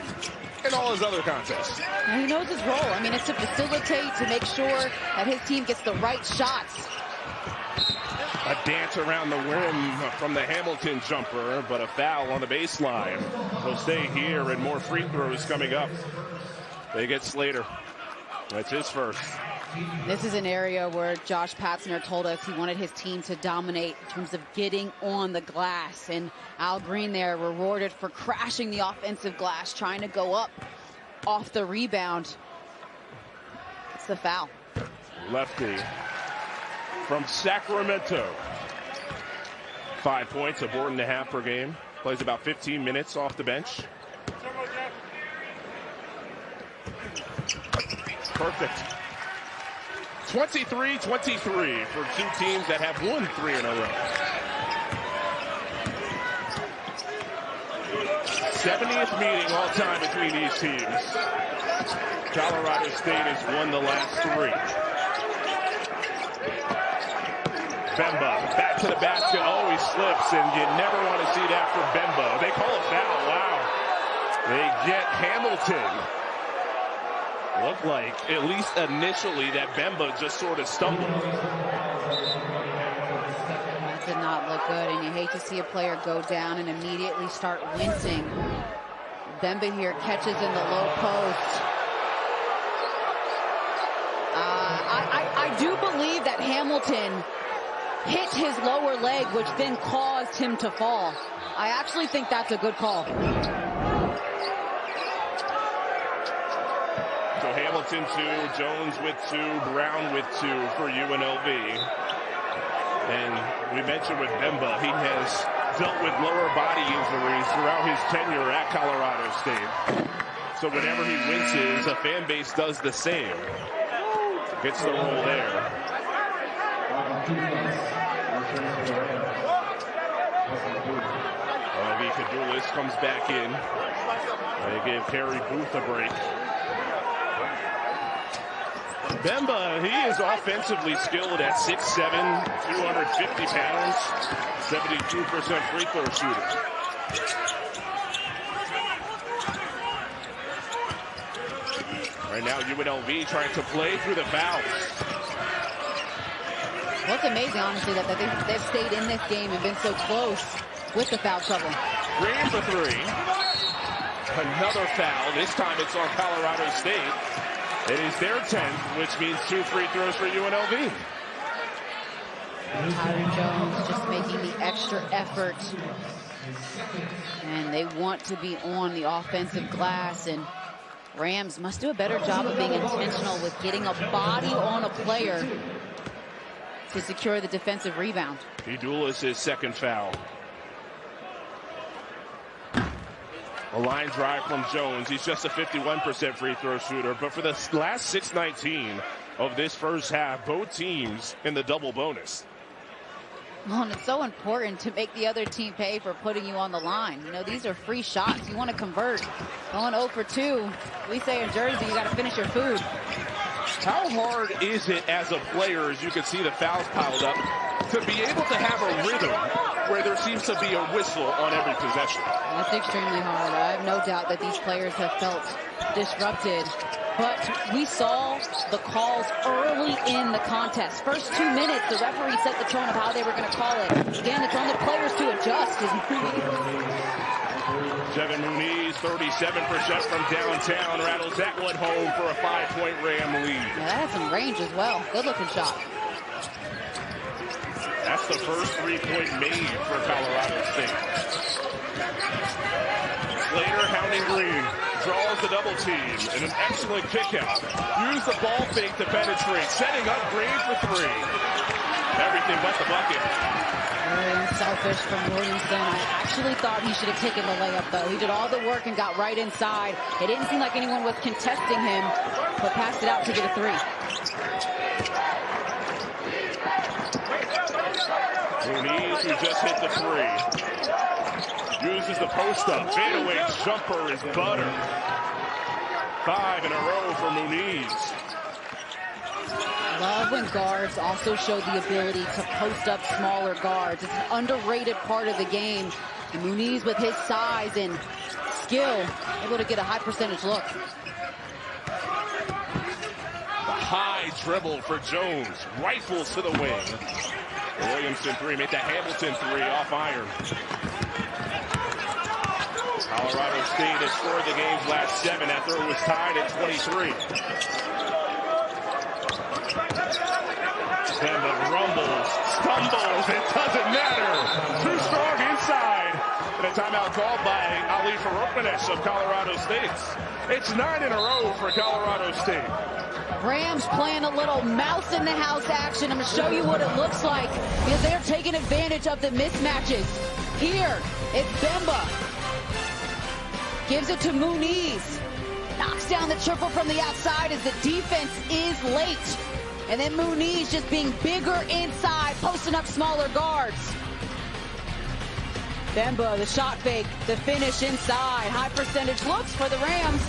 S1: in all his other contests.
S3: And he knows his role. I mean, it's to facilitate, to make sure that his team gets the right shots.
S1: A dance around the rim from the Hamilton jumper, but a foul on the baseline. He'll stay here, and more free throws coming up. They get Slater. That's his first.
S3: This is an area where Josh Patzner told us he wanted his team to dominate in terms of getting on the glass. And Al Green there rewarded for crashing the offensive glass, trying to go up off the rebound. It's the foul.
S1: Lefty from Sacramento. 5 points, a board and a half per game. Plays about 15 minutes off the bench. Perfect. 23-23 for 2 teams that have won 3 in a row. 70th meeting all time between these teams. Colorado State has won the last 3. Bemba back to the basket. Oh, he slips, and you never want to see that for Bemba. They call a foul. Wow. They get Hamilton. Looked like, at least initially, that Bemba just sort of stumbled.
S3: That did not look good, and you hate to see a player go down and immediately start wincing. Bemba here catches in the low post. I do believe that Hamilton hit his lower leg, which then caused him to fall. I actually think that's a good call.
S1: So Hamilton 2, Jones with 2, Brown with 2 for UNLV. And we mentioned with Bemba, he has dealt with lower body injuries throughout his tenure at Colorado State. So whenever he winces, a fan base does the same. Gets the roll there. Cadulis comes back in. They gave Kerry Booth a break. Bemba, he is offensively skilled at 6'7", 250 pounds, 72% free throw shooter. Right now, UNLV trying to play through the fouls.
S3: Well, it's amazing, honestly, that they've stayed in this game and been so close with the foul trouble.
S1: Green for 3. Another foul. This time it's on Colorado State. It is their 10th, which means 2 free throws for UNLV.
S3: Tyron Jones just making the extra effort. And they want to be on the offensive glass, and Rams must do a better job of being intentional with getting a body on a player to secure the defensive rebound.
S1: Pedulis' second foul. A line drive from Jones. He's just a 51% free throw shooter, but for the last 6:19 of this first half, both teams in the double bonus.
S3: Well, and it's so important to make the other team pay for putting you on the line. You know, these are free shots. You want to convert. Going 0 for 2. We say in Jersey, you got to finish your food.
S1: How hard is it as a player, as you can see the fouls piled up, to be able to have a rhythm where there seems to be a whistle on every possession?
S3: That's extremely hard. I have no doubt that these players have felt disrupted. But we saw the calls early in the contest. First 2 minutes, the referee set the tone of how they were going to call it. Again, it's on the players to adjust.
S1: Jevin Muniz, 37% from downtown, rattles that one home for a 5-point Ram lead.
S3: Yeah, that had some range as well. Good-looking shot.
S1: That's the first 3-point made for Colorado State. Slater hounding Green. Draws the double team and an excellent kick out. Use the ball fake to penetrate. Setting up Green for 3. Everything but the bucket.
S3: Very unselfish from Williamson. I actually thought he should have taken the layup, though. He did all the work and got right inside. It didn't seem like anyone was contesting him, but passed it out to get a 3.
S1: Muniz, who just hit the 3. Uses the post-up. Fadeaway jumper is butter. 5 in a row for Muniz.
S3: Love when guards also show the ability to post up smaller guards. It's an underrated part of the game. And Muniz, with his size and skill, able to get a high percentage look.
S1: The high dribble for Jones. Rifles to the wing. Williamson 3. Made the Hamilton 3 off iron. Colorado State has scored the game's last 7 after it was tied at 23. And the rumbles, stumbles, it doesn't matter. Too strong inside. And a timeout called by Ali Faroukmanesh of Colorado State. It's 9 in a row for Colorado State.
S3: Rams playing a little mouse in the house action. I'm going to show you what it looks like because they're taking advantage of the mismatches. Here, it's Bemba. Gives it to Muniz. Knocks down the triple from the outside as the defense is late. And then Muniz just being bigger inside, posting up smaller guards. Bemba, the shot fake, the finish inside. High percentage looks for the Rams.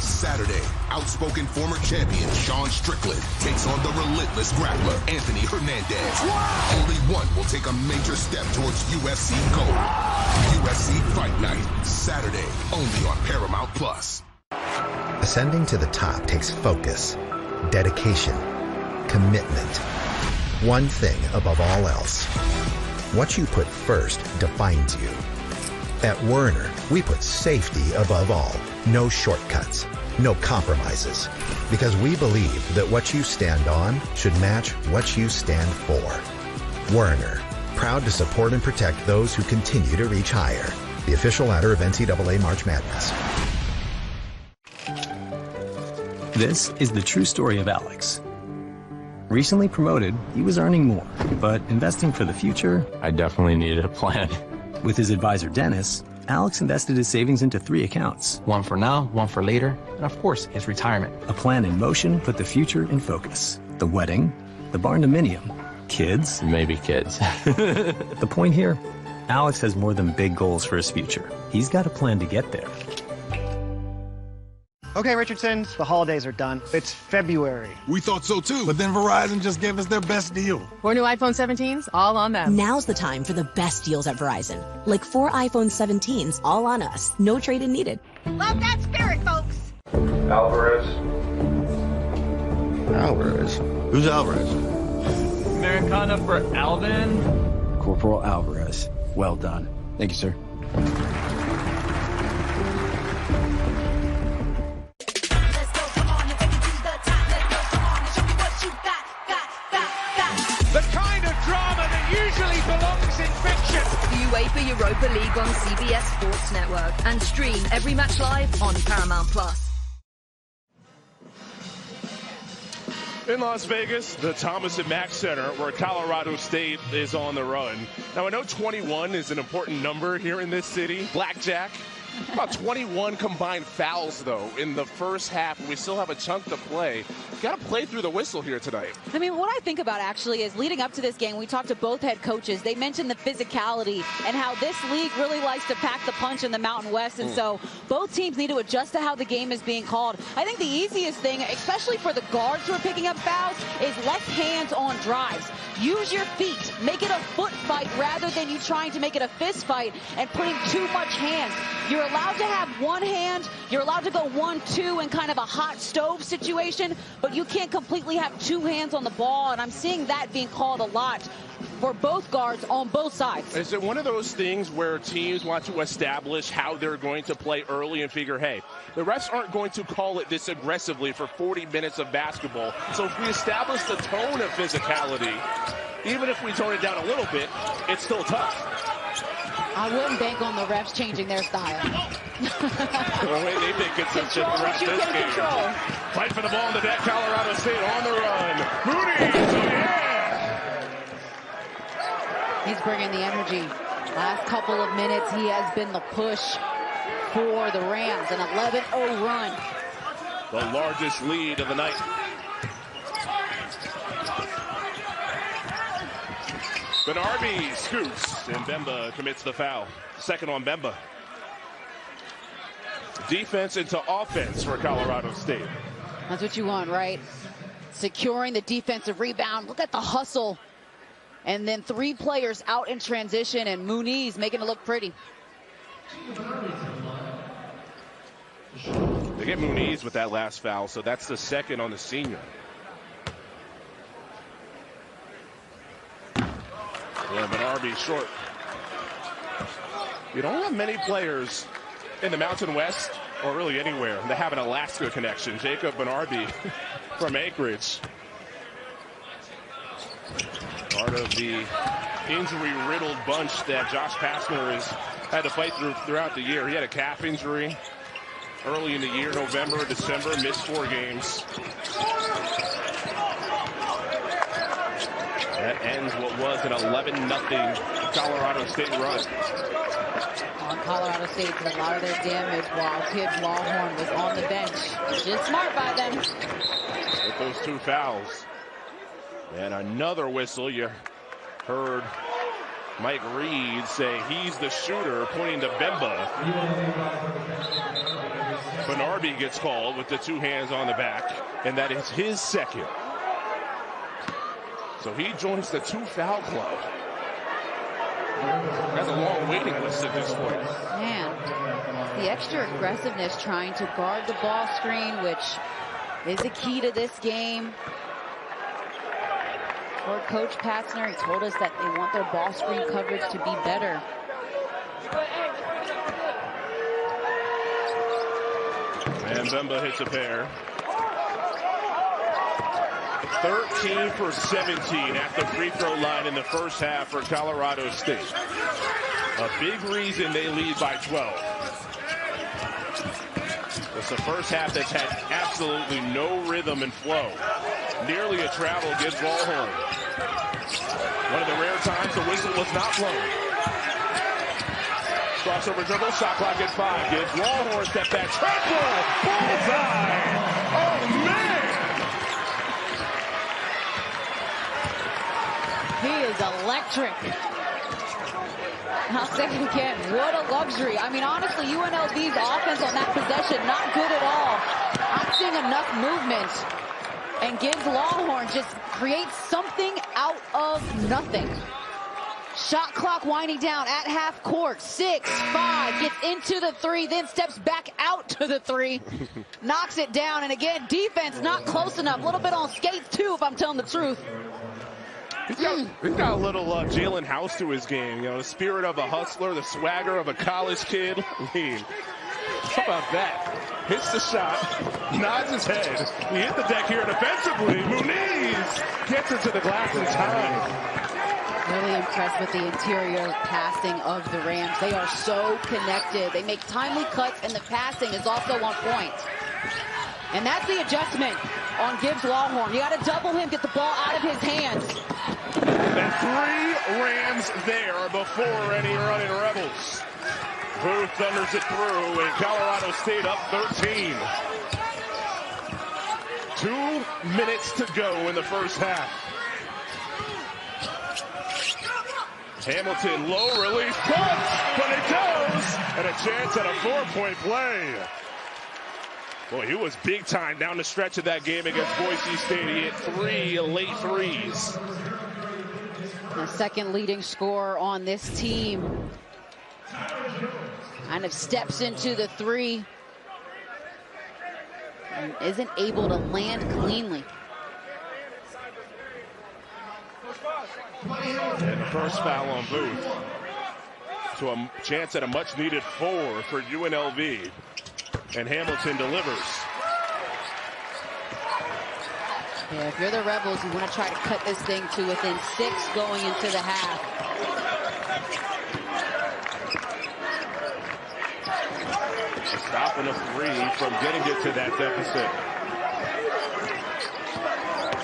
S4: Saturday, outspoken former champion Sean Strickland takes on the relentless grappler Anthony Hernandez. Wow. Only one will take a major step towards UFC gold. UFC Fight Night, Saturday, only on Paramount Plus.
S11: Ascending to the top takes focus, dedication, commitment. One thing above all else. What you put first defines you. At Werner, we put safety above all. No shortcuts, no compromises. Because we believe that what you stand on should match what you stand for. Werner, proud to support and protect those who continue to reach higher. The official ladder of NCAA March Madness.
S6: This is the true story of Alex. Recently promoted, he was earning more, but investing for the future,
S10: I definitely needed a plan.
S6: With his advisor Dennis, Alex invested his savings into 3 accounts.
S10: One for now, one for later, and of course, his retirement.
S6: A plan in motion put the future in focus. The wedding, the barndominium, kids.
S10: Maybe kids.
S6: The point here, Alex has more than big goals for his future. He's got a plan to get there.
S12: Okay, Richardsons, the holidays are done. It's February.
S13: We thought so too, but then Verizon just gave us their best deal.
S14: 4 new iPhone 17s, all on them.
S15: Now's the time for the best deals at Verizon. Like 4 iPhone 17s, all on us. No trade-in needed.
S16: Love that spirit, folks.
S18: Alvarez.
S19: Alvarez? Who's Alvarez?
S5: Americana for Alvin.
S19: Corporal Alvarez. Well done. Thank you, sir.
S22: UEFA Europa League on CBS Sports Network and stream every match live on Paramount+.
S1: In Las Vegas, the Thomas and Mack Center, where Colorado State is on the run. Now, I know 21 is an important number here in this city. Blackjack. About 21 combined fouls, though, in the first half. We still have a chunk to play. Got to play through the whistle here tonight.
S3: I mean, what I think about actually is leading up to this game, we talked to both head coaches. They mentioned the physicality and how this league really likes to pack the punch in the Mountain West. And so both teams need to adjust to how the game is being called. I think the easiest thing, especially for the guards who are picking up fouls, is less hands on drives. Use your feet. Make it a foot fight rather than you trying to make it a fist fight and putting too much hands. You're allowed to have one hand. You're allowed to go 1-2 in kind of a hot stove situation, but you can't completely have two hands on the ball, and I'm seeing that being called a lot for both guards on both sides.
S1: Is it one of those things where teams want to establish how they're going to play early and figure, hey, the refs aren't going to call it this aggressively for 40 minutes of basketball, so if we establish the tone of physicality, even if we tone it down a little bit, it's still tough.
S3: I wouldn't bank on the refs changing their style.
S1: Well, they've been consistent throughout this game. Fight for the ball in the deck. Colorado State on the run. Muniz, oh yeah!
S3: He's bringing the energy. Last couple of minutes, he has been the push for the Rams. An 11-0 run.
S1: The largest lead of the night. Benarbi scoots, and Bemba commits the foul. Second on Bemba. Defense into offense for Colorado State.
S3: That's what you want, right? Securing the defensive rebound. Look at the hustle. And then three players out in transition, and Muniz making it look pretty.
S1: They get Muniz with that last foul, so that's the second on the senior. Yeah, Benarbi short. You don't have many players in the Mountain West, or really anywhere, that have an Alaska connection. Jacob Benarbi from Anchorage. Part of the injury-riddled bunch that Josh Pastner has had to fight throughout the year. He had a calf injury early in the year, November, December, missed 4 games. That ends what was an 11-0 Colorado State run.
S3: On Colorado State did a lot of their damage while Kid Lawhorn was on the bench. Just smart by them.
S1: With those 2 fouls. And another whistle. You heard Mike Reed say he's the shooter, pointing to Bemba. Benarbi gets called with the 2 hands on the back, and that is his second. So he joins the 2-foul club. That's a long waiting list at this point.
S3: Man, the extra aggressiveness trying to guard the ball screen, which is the key to this game. For Coach Pastner, he told us that they want their ball screen coverage to be better.
S1: And Bemba hits a pair. 13 for 17 at the free throw line in the first half for Colorado State. A big reason they lead by 12. It's the first half that's had absolutely no rhythm and flow. Nearly a travel gives Lawhorn. One of the rare times the whistle was not blown. Crossover dribble, shot clock at 5. Gives Lawhorn step back, triple, bullseye. Oh man!
S3: He is electric. I'll say it again. What a luxury. I mean, honestly, UNLV's offense on that possession, not good at all. I'm seeing enough movement. And gives Lawhorn just creates something out of nothing. Shot clock winding down at half court. 6-5. Gets into the 3, then steps back out to the 3. Knocks it down. And again, defense not close enough. A little bit on skates, too, if I'm telling the truth.
S1: He's got a little Jalen House to his game. You know, the spirit of a hustler, the swagger of a college kid. I mean, how about that? Hits the shot, nods his head. We hit the deck here defensively. Muniz gets it to the glass in time.
S3: Really impressed with the interior passing of the Rams. They are so connected. They make timely cuts, and the passing is also on point. And that's the adjustment on Gibbs Lawhorn. You got to double him, get the ball out of his hands.
S1: And 3 Rams there before any running Rebels. Booth thunders it through, and Colorado State up 13. 2 minutes to go in the first half. Hamilton, low release, cuts, but it goes, and a chance at a 4-point play. Boy, he was big time down the stretch of that game against Boise State. He hit 3 late threes.
S3: The second leading scorer on this team kind of steps into the 3 and isn't able to land cleanly.
S1: And the first foul on Booth. So a chance at a much-needed 4 for UNLV. And Hamilton delivers.
S3: Yeah, if you're the Rebels, you want to try to cut this thing to within 6 going into the half.
S1: Stopping a 3 from getting it to that deficit.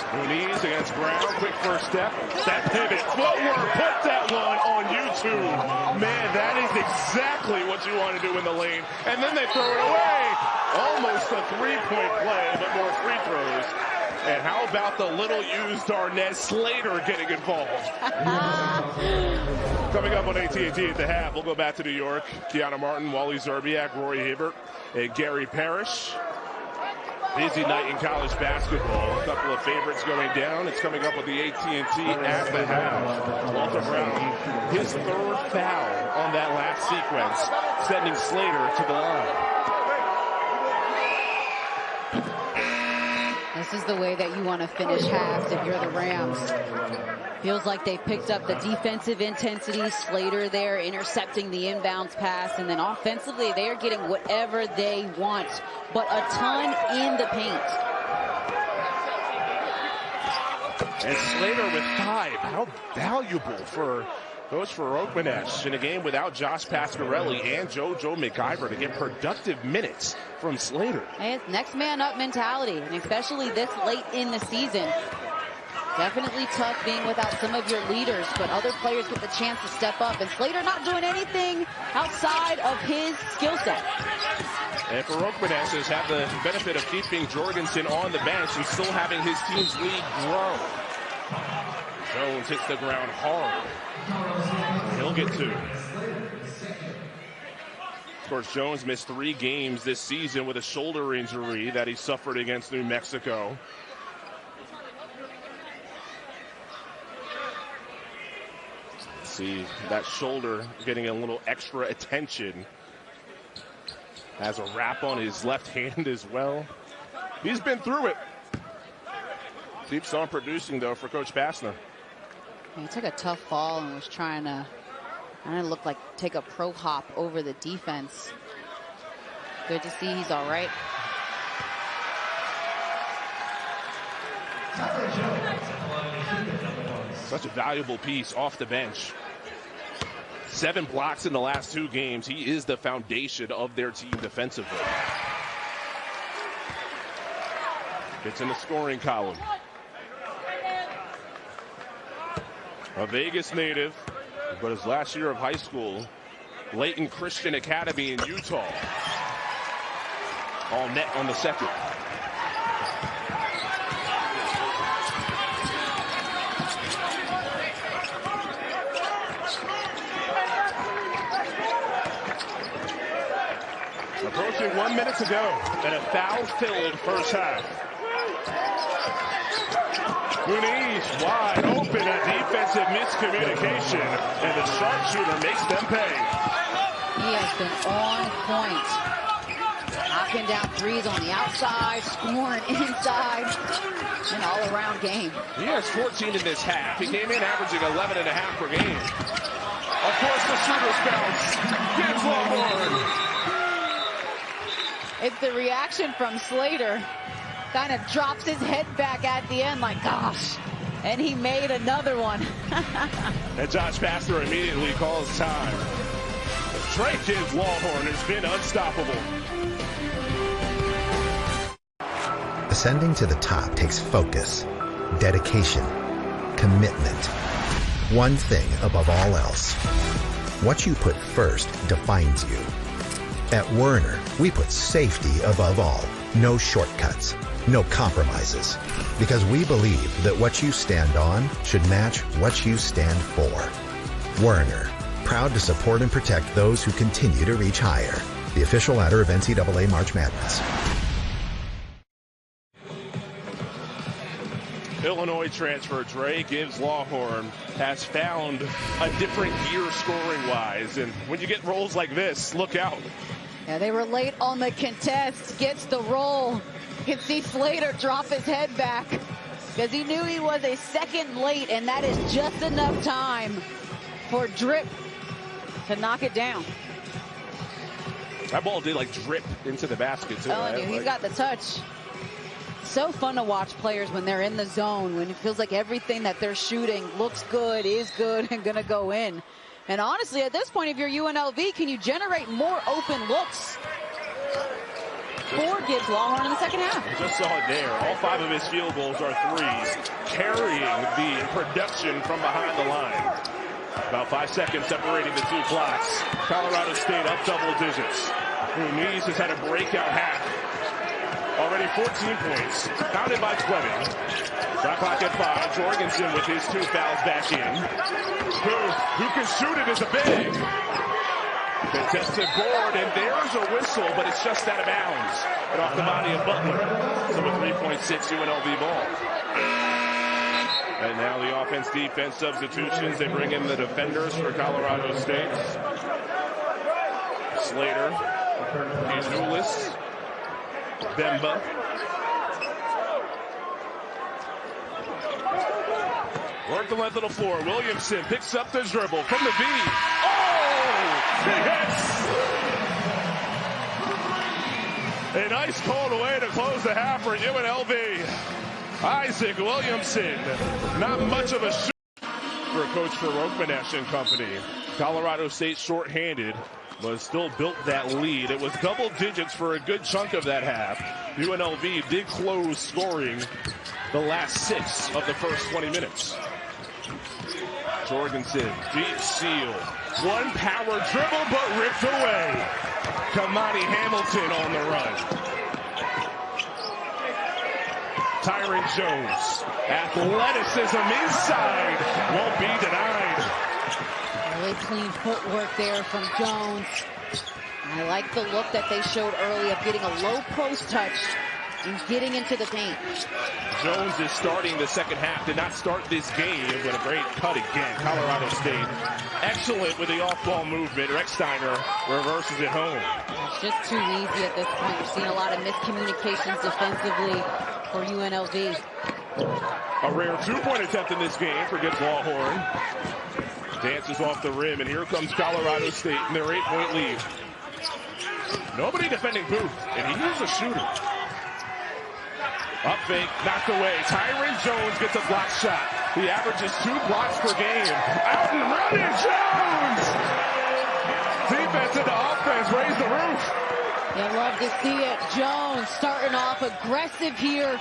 S1: Muniz against Brown, quick first step. That pivot, footwork, put that one on YouTube. Man, that is exactly what you want to do in the lane. And then they throw it away. Almost a 3-point play, but more free throws. And how about the little used Darnez Slater getting involved? Coming up on AT&T at the half, we'll go back to New York. Kiana Martin, Wally Zerbiak, Rory Hibbert, and Gary Parrish. Busy night in college basketball. A couple of favorites going down. It's coming up with the AT&T at the half. Walter Brown, his 3rd foul on that last sequence, sending Slater to the line.
S3: This is the way that you want to finish halves if you're the Rams. Feels like they picked up the defensive intensity. Slater there intercepting the inbounds pass, and then offensively they are getting whatever they want, but a ton in the paint.
S1: And Slater with 5. How valuable for Coach Muniz in a game without Josh Pasquarelli and JoJo McIver to get productive minutes from Slater.
S3: And it's next man up mentality, and especially this late in the season. Definitely tough being without some of your leaders, but other players get the chance to step up, and Slater not doing anything outside of his skill set.
S1: And Muniz has had the benefit of keeping Jorgensen on the bench and still having his team's lead grow. Jones hits the ground hard. He'll get 2. Of course, Jones missed 3 games this season with a shoulder injury that he suffered against New Mexico. See that shoulder getting a little extra attention. Has a wrap on his left hand as well. He's been through it. Keeps on producing, though, for Coach Bassner.
S3: He took a tough fall and was trying to look like take a pro hop over the defense. Good to see he's all right.
S1: Such a valuable piece off the bench. 7 blocks in the last 2 games. He is the foundation of their team defensively. Gets in the scoring column. A Vegas native, but his last year of high school, Layton Christian Academy in Utah. All net on the second. Approaching 1 minute to go, and a foul-filled first half. Muniz wide open, a defensive miscommunication, and the sharpshooter makes them pay.
S3: He has been on point. Knocking down 3s on the outside, scoring inside, an all-around game.
S1: He has 14 in this half. He came in averaging 11.5 per game. Of course, the shooter's bounce. Gibbs Lawhorn.
S3: It's the reaction from Slater. Kind of drops his head back at the end like, gosh. And he made another one.
S1: And Josh Pastner immediately calls time. Drake gives Lawhorn has been unstoppable.
S11: Ascending to the top takes focus, dedication, commitment. One thing above all else. What you put first defines you. At Werner, we put safety above all. No shortcuts, no compromises. Because we believe that what you stand on should match what you stand for. Werner, proud to support and protect those who continue to reach higher. The official ladder of NCAA March Madness.
S1: Illinois transfer Dre Gibbs Lawhorn has found a different gear scoring-wise. And when you get rolls like this, look out.
S3: Yeah, they were late on the contest. Gets the roll. You can see Slater drop his head back because he knew he was a second late, and that is just enough time for Drip to knock it down.
S1: That ball did like drip into the basket too.
S3: Telling you, he's got the touch. So fun to watch players when they're in the zone, when it feels like everything that they're shooting looks good, is good, and gonna go in. And honestly, at this point, if you're UNLV, can you generate more open looks for Gibbs Lawhorn in the second half?
S1: We just saw it there. All 5 of his field goals are threes, carrying the production from behind the line. About 5 seconds separating the two clocks. Colorado State up double digits. Muniz has had a breakout half. Already 14 points, counted by 20. Shot clock at 5. Jorgensen with his 2 fouls back in. Who can shoot it is a big. Contested board, and there's a whistle, but it's just out of bounds. And off the body of Butler. So a 3.6 UNLV ball. And now the offense-defense substitutions. They bring in the defenders for Colorado State. Slater, Azulis, Bemba. Work the length of the floor. Williamson picks up the dribble from the V. Oh! He hits! A nice cold way to close the half for UNLV. Isaac Williamson. Not much of a shoot for Coach Farouk and company. Colorado State shorthanded, but still built that lead. It was double digits for a good chunk of that half. UNLV did close scoring the last 6 of the first 20 minutes. Jorgensen, deep seal. One power dribble, but ripped away. Kamani Hamilton on the run. Tyron Jones, athleticism inside, won't be denied.
S3: Really clean footwork there from Jones. I like the look that they showed early of getting a low post touch and getting into the paint.
S1: Jones is starting the second half. Did not start this game, but a great cut again. Colorado State excellent with the off-ball movement. Recksteiner reverses it home.
S3: It's just too easy at this point. You're seeing a lot of miscommunications defensively for UNLV.
S1: A rare 2-point attempt in this game for Gibbs Lawhorn. Dances off the rim, and here comes Colorado State in their 8-point lead. Nobody defending Booth, and he is a shooter. Up fake, knocked away. Tyron Jones gets a block shot. He averages 2 blocks per game. Out and running, Jones! Defense into offense, raise the roof.
S3: You love to see it. Jones starting off aggressive here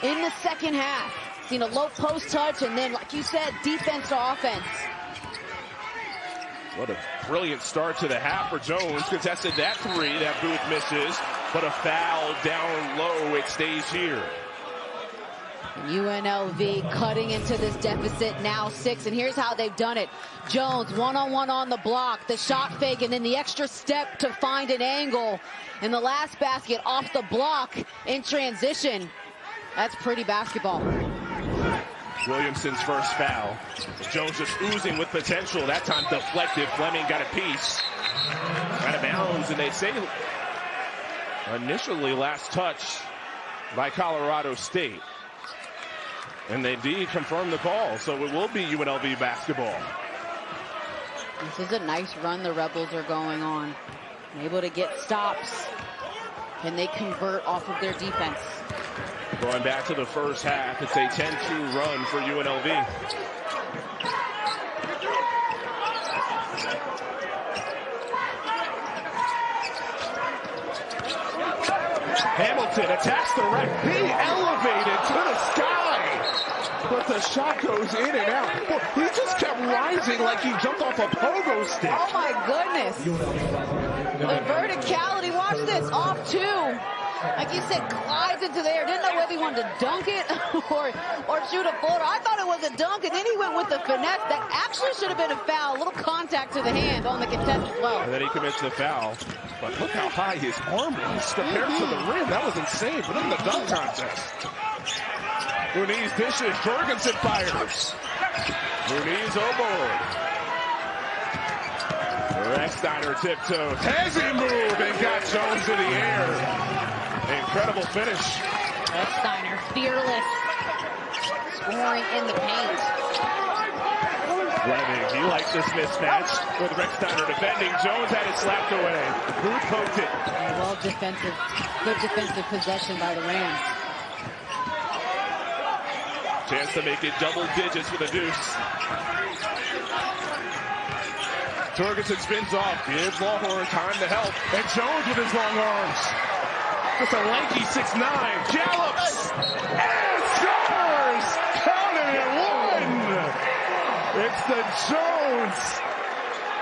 S3: in the second half. Seen a low post touch, and then, like you said, defense to offense.
S1: What a brilliant start to the half for Jones. Contested that 3 that Booth misses, but a foul down low. It stays here.
S3: UNLV cutting into this deficit, now 6, and here's how they've done it. Jones one-on-one on the block, the shot fake, and then the extra step to find an angle. And the last basket off the block in transition. That's pretty basketball.
S1: Williamson's first foul. Jones just oozing with potential. That time deflected. Fleming got a piece. Out of bounds, and they say initially last touch by Colorado State. And they did confirm the call, so it will be UNLV basketball.
S3: This is a nice run the Rebels are going on. Able to get stops. Can they convert off of their defense?
S1: Going back to the first half, it's a 10-2 run for UNLV. Hamilton attacks the rack, being elevated to the sky, but the shot goes in and out. Well, he just kept rising like he jumped off a pogo stick.
S3: Oh my goodness. The verticality, watch this, off two. Like you said, glides into the air. Didn't know whether he wanted to dunk it or shoot a floater. I thought it was a dunk, and then he went with the finesse. That actually should have been a foul. A little contact to the hand on the contest as well.
S1: And then he commits the foul. But look how high his arm was compared to the rim. That was insane. But in the dunk contest. Muniz dishes. Jorgensen fires. Muniz aboard. Rexsteiner tiptoes. Has he moved and got Jones in the air? Incredible finish.
S3: Rexsteiner, fearless. Scoring in the paint.
S1: Fleming, he likes this mismatch with Rexsteiner defending. Jones had it slapped away. Booth poked it.
S3: Well, good defensive possession by the Rams.
S1: Chance to make it double digits with a deuce. Jorgensen spins off, gives Lawhorn time to help, and Jones with his long arms. Just a lanky 6'9", gallops, and scores! Counting it one! It's the Jones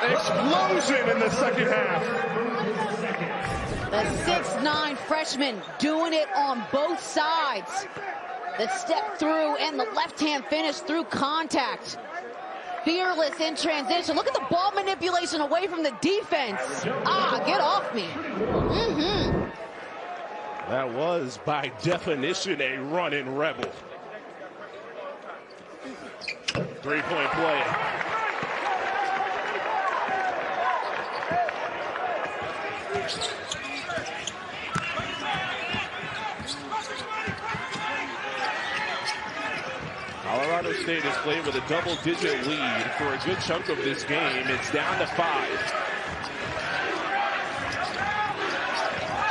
S1: explosion in the second half.
S3: The 6'9" freshman doing it on both sides. The step through and the left-hand finish through contact. Fearless in transition. Look at the ball manipulation away from the defense. Get off me.
S1: That was, by definition, a running rebel. Three-point play. Colorado State has played with a double-digit lead for a good chunk of this game. It's down to 5.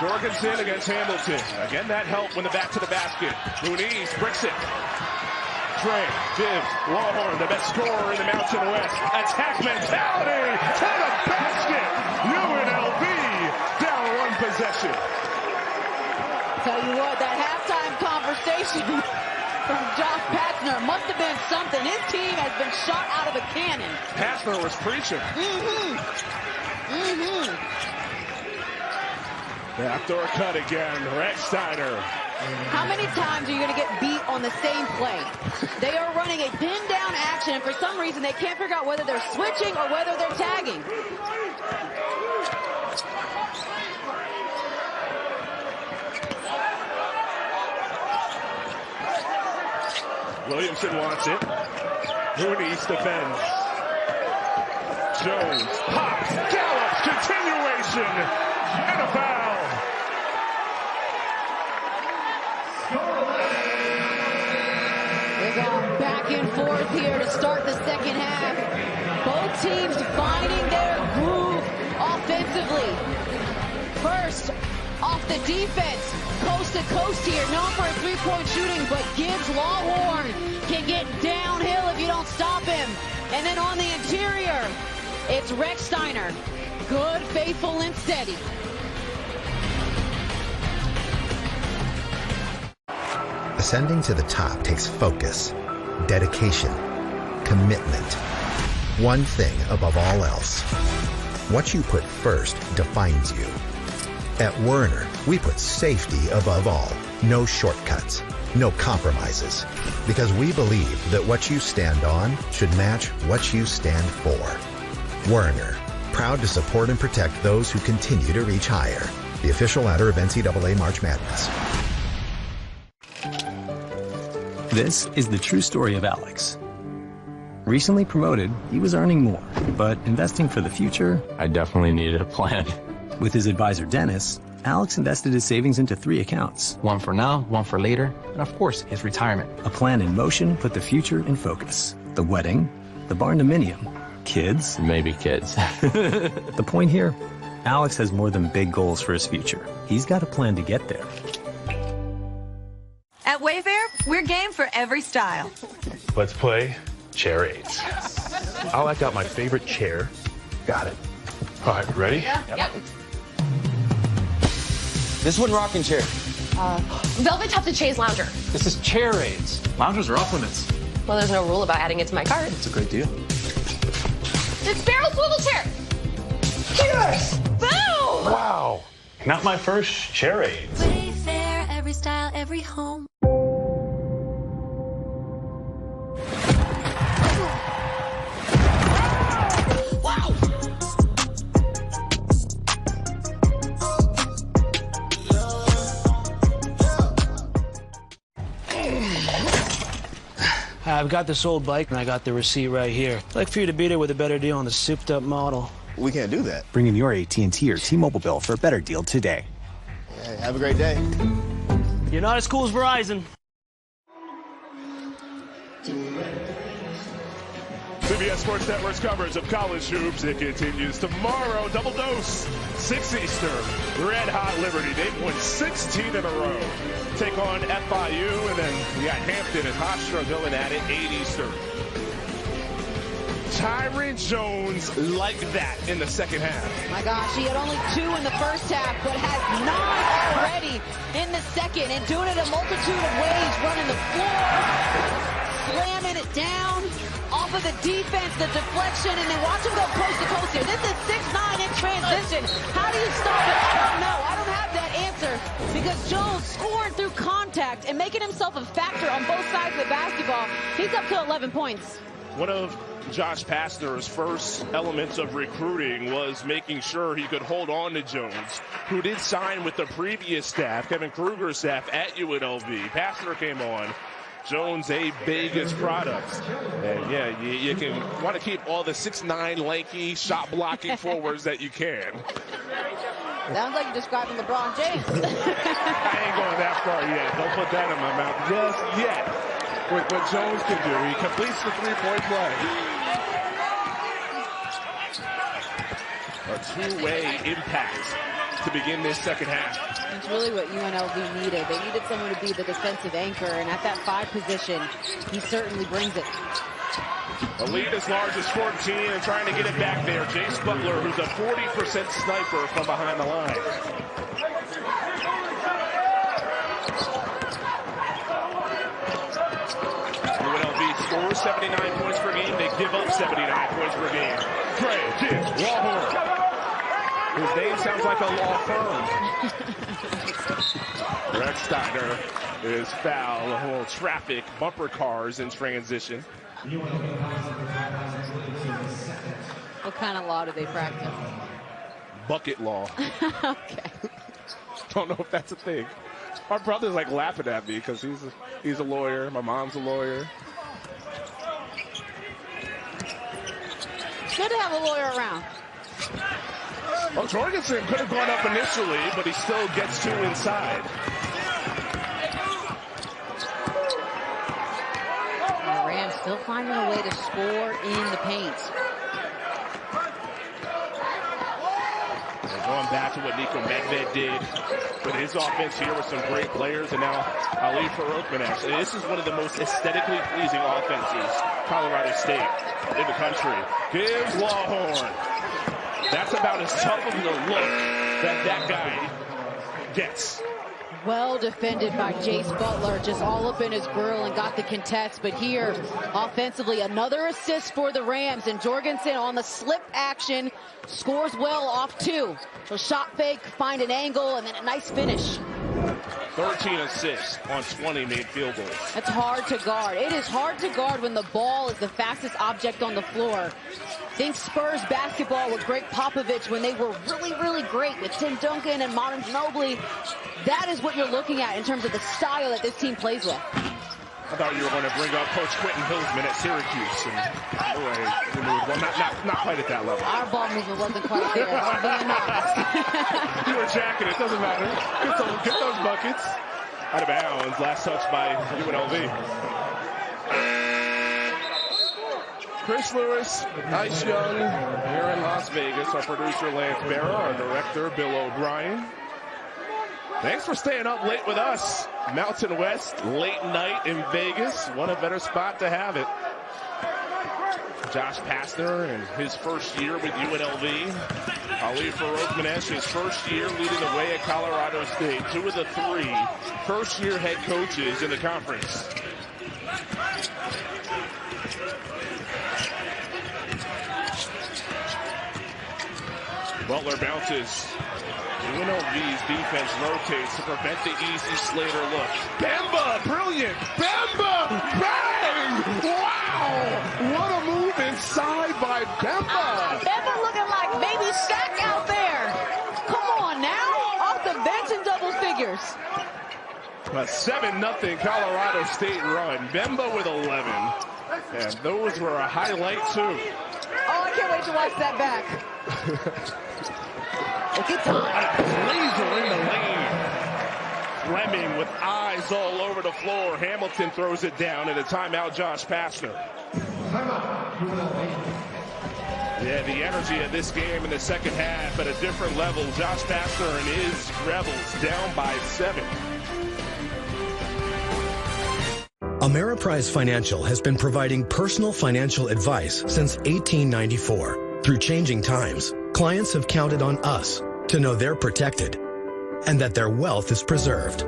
S1: Jorgensen against Hamilton. Again, that helped when the back to the basket. Muniz bricks it. Trey gives Lawhorn, the best scorer in the Mountain West. Attack mentality to the basket. UNLV down one possession.
S3: Tell you what, that halftime conversation from Josh Pastner must have been something. His team has been shot out of a cannon.
S1: Pastner was preaching. Backdoor cut again. Rexsteiner.
S3: How many times are you going to get beat on the same play? They are running a pin down action, and for some reason they can't figure out whether they're switching or whether they're tagging.
S1: Williamson wants it. Muniz defends. Jones pops, gallops, continuation, and a foul.
S3: They're going back and forth here to start the second half. Both teams finding their groove offensively. First, off the defense, coast to coast here, known for his three-point shooting, but Gibbs Lawhorn can get downhill if you don't stop him. And then on the interior, it's Rexsteiner. Good, faithful, and steady.
S11: Ascending to the top takes focus, dedication, commitment. One thing above all else. What you put first defines you. At Werner, we put safety above all. No shortcuts, no compromises. Because we believe that what you stand on should match what you stand for. Werner, proud to support and protect those who continue to reach higher. The official ladder of NCAA March Madness.
S6: This is the true story of Alex. Recently promoted, he was earning more, but investing for the future,
S10: I definitely needed a plan.
S6: With his advisor Dennis, Alex invested his savings into 3 accounts.
S10: One for now, one for later, and of course, his retirement.
S6: A plan in motion put the future in focus. The wedding, the barndominium, kids.
S10: Maybe kids.
S6: The point here, Alex has more than big goals for his future. He's got a plan to get there.
S7: At
S16: We're game for every style.
S7: Let's play charades. I'll act out my favorite chair. Got it. All right, ready?
S16: Yep.
S8: This one rocking chair.
S9: Velvet Tufted Chaise Lounger.
S8: This is charades.
S7: Loungers are off limits.
S9: Well, there's no rule about adding it to my cart.
S8: It's a great deal.
S9: It's Barrel Swivel Chair.
S8: Yes!
S9: Boom!
S7: Wow. Not my first charades.
S17: Wayfair, every style, every home.
S20: I've got this old bike and I got the receipt right here. I'd like for you to beat it with a better deal on the souped up model.
S8: We can't do that.
S26: Bring in your AT&T or T-Mobile bill for a better deal today.
S8: Hey, have a great day.
S20: You're not as cool as Verizon.
S1: CBS Sports Network's coverage of college hoops. It continues tomorrow. Double dose. 6 Eastern. Red Hot Liberty. They've won 16 in a row. Take on FIU, and then we got Hampton and Hofstra going at it 8 Eastern. Tyron Jones like that in the second half.
S3: My gosh, he had only 2 in the first half, but has 9 already in the second, and doing it a multitude of ways, running the floor, slamming it down, off of the defense, the deflection, and then watch him go coast to coast here. This is 6'9" in transition. How do you stop it? I don't know. I don't have that answer, because Jones scoring through contact and making himself a factor on both sides of the basketball. He's up to 11 points.
S1: One of Josh Pastner's first elements of recruiting was making sure he could hold on to Jones, who did sign with the previous staff, Kevin Kruger's staff at UNLV. Pastner came on. Jones, a Vegas product. And yeah, you can want to keep all the 6'9" lanky shot blocking forwards that you can.
S3: Sounds like you're describing LeBron James.
S1: I ain't going that far yet. Don't put that in my mouth just yet. With what Jones can do, he completes the three-point play. A two-way impact to begin this second half.
S3: It's really what UNLV needed. They needed someone to be the defensive anchor, and at that 5 position, he certainly brings it.
S1: The lead as large as 14 and trying to get it back there. Jace Butler, who's a 40% sniper from behind the line. UNLV scores 79 points per game. They give up 79 points per game. Trey Gibbs Lawhorn. His name sounds like a law firm. Rex Steiner is foul. The whole traffic, bumper cars in transition.
S3: What kind of law do they practice?
S1: Bucket law.
S3: Okay.
S1: Don't know if that's a thing. My brother's like laughing at me because he's a lawyer. My mom's a lawyer.
S3: It's good to have a lawyer around.
S1: Well, Jorgensen could have gone up initially, but he still gets 2 inside.
S3: And the Rams still finding a way to score in the paint.
S1: They're going back to what Nico Medved did with his offense here with some great players, and now Ali Faroukmanesh. This is one of the most aesthetically pleasing offenses Colorado State in the country. Gives Lawhorn. That's about as tough of a look that guy gets.
S3: Well defended by Jace Butler, just all up in his grill and got the contest. But here, offensively, another assist for the Rams. And Jorgensen on the slip action scores well off 2. So shot fake, find an angle, and then a nice finish.
S1: 13 assists on 20 made field goals.
S3: That's hard to guard. It is hard to guard when the ball is the fastest object on the floor. Think Spurs basketball with Greg Popovich when they were really, really great with Tim Duncan and Manu Ginobili. That is what you're looking at in terms of the style that this team plays with.
S1: I thought you were going to bring up Coach Quentin Hillsman at Syracuse. Well, not quite at that level.
S3: Our ball movement wasn't quite there. I'm being honest.
S1: You were jacking it. Doesn't matter. Get those buckets. Out of bounds. Last touch by UNLV. Chris Lewis, Ice Young, here in Las Vegas. Our producer, Lance Barra. Our director, Bill O'Brien. Thanks for staying up late with us. Mountain West, late night in Vegas. What a better spot to have it. Josh Pastner in his first year with UNLV. Ali Farouk-Manesh, his first year leading the way at Colorado State. 2 of the 3 first-year head coaches in the conference. Butler bounces. UNLV's defense rotates to prevent the easy Slater look. Bemba, brilliant. Bemba, bang! Wow! What a move inside by Bemba.
S3: Bemba looking like baby Shaq out there. Come on now, off the bench in double figures.
S1: A 7-0 Colorado State run. Bemba with 11. And those were a highlight too.
S3: Oh, I can't wait to watch that back.
S1: Look at that. Laser in the lane. Fleming with eyes all over the floor. Hamilton throws it down at a timeout. Josh Pastner. Yeah, the energy of this game in the second half at a different level. Josh Pastner and his Rebels down by 7.
S2: Ameriprise Financial has been providing personal financial advice since 1894. Through changing times, clients have counted on us to know they're protected and that their wealth is preserved.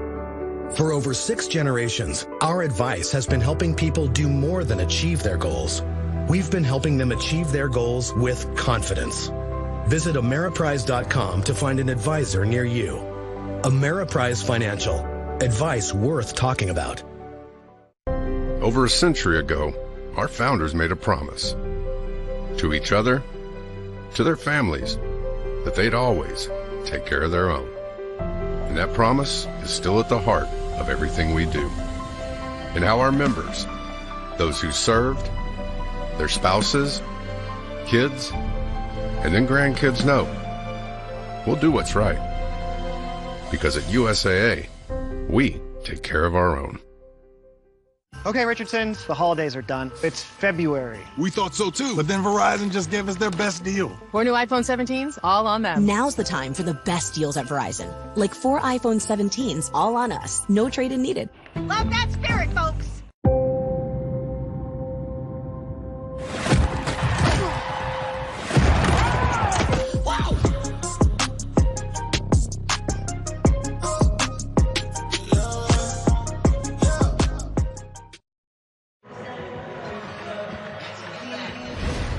S2: For over 6 generations, our advice has been helping people do more than achieve their goals. We've been helping them achieve their goals with confidence. Visit Ameriprise.com to find an advisor near you. Ameriprise Financial. Advice worth talking about.
S4: Over a century ago, our founders made a promise to each other, to their families, that they'd always take care of their own. And that promise is still at the heart of everything we do. And how our members, those who served, their spouses, kids, and then grandkids know we'll do what's right. Because at USAA, we take care of our own.
S12: Okay, Richardsons, the holidays are done. It's February.
S13: We thought so too, but then Verizon just gave us their best deal.
S14: 4 new iPhone 17s, all on them.
S15: Now's the time for the best deals at Verizon. Like 4 iPhone 17s, all on us. No trade-in needed.
S16: Love that spirit, folks.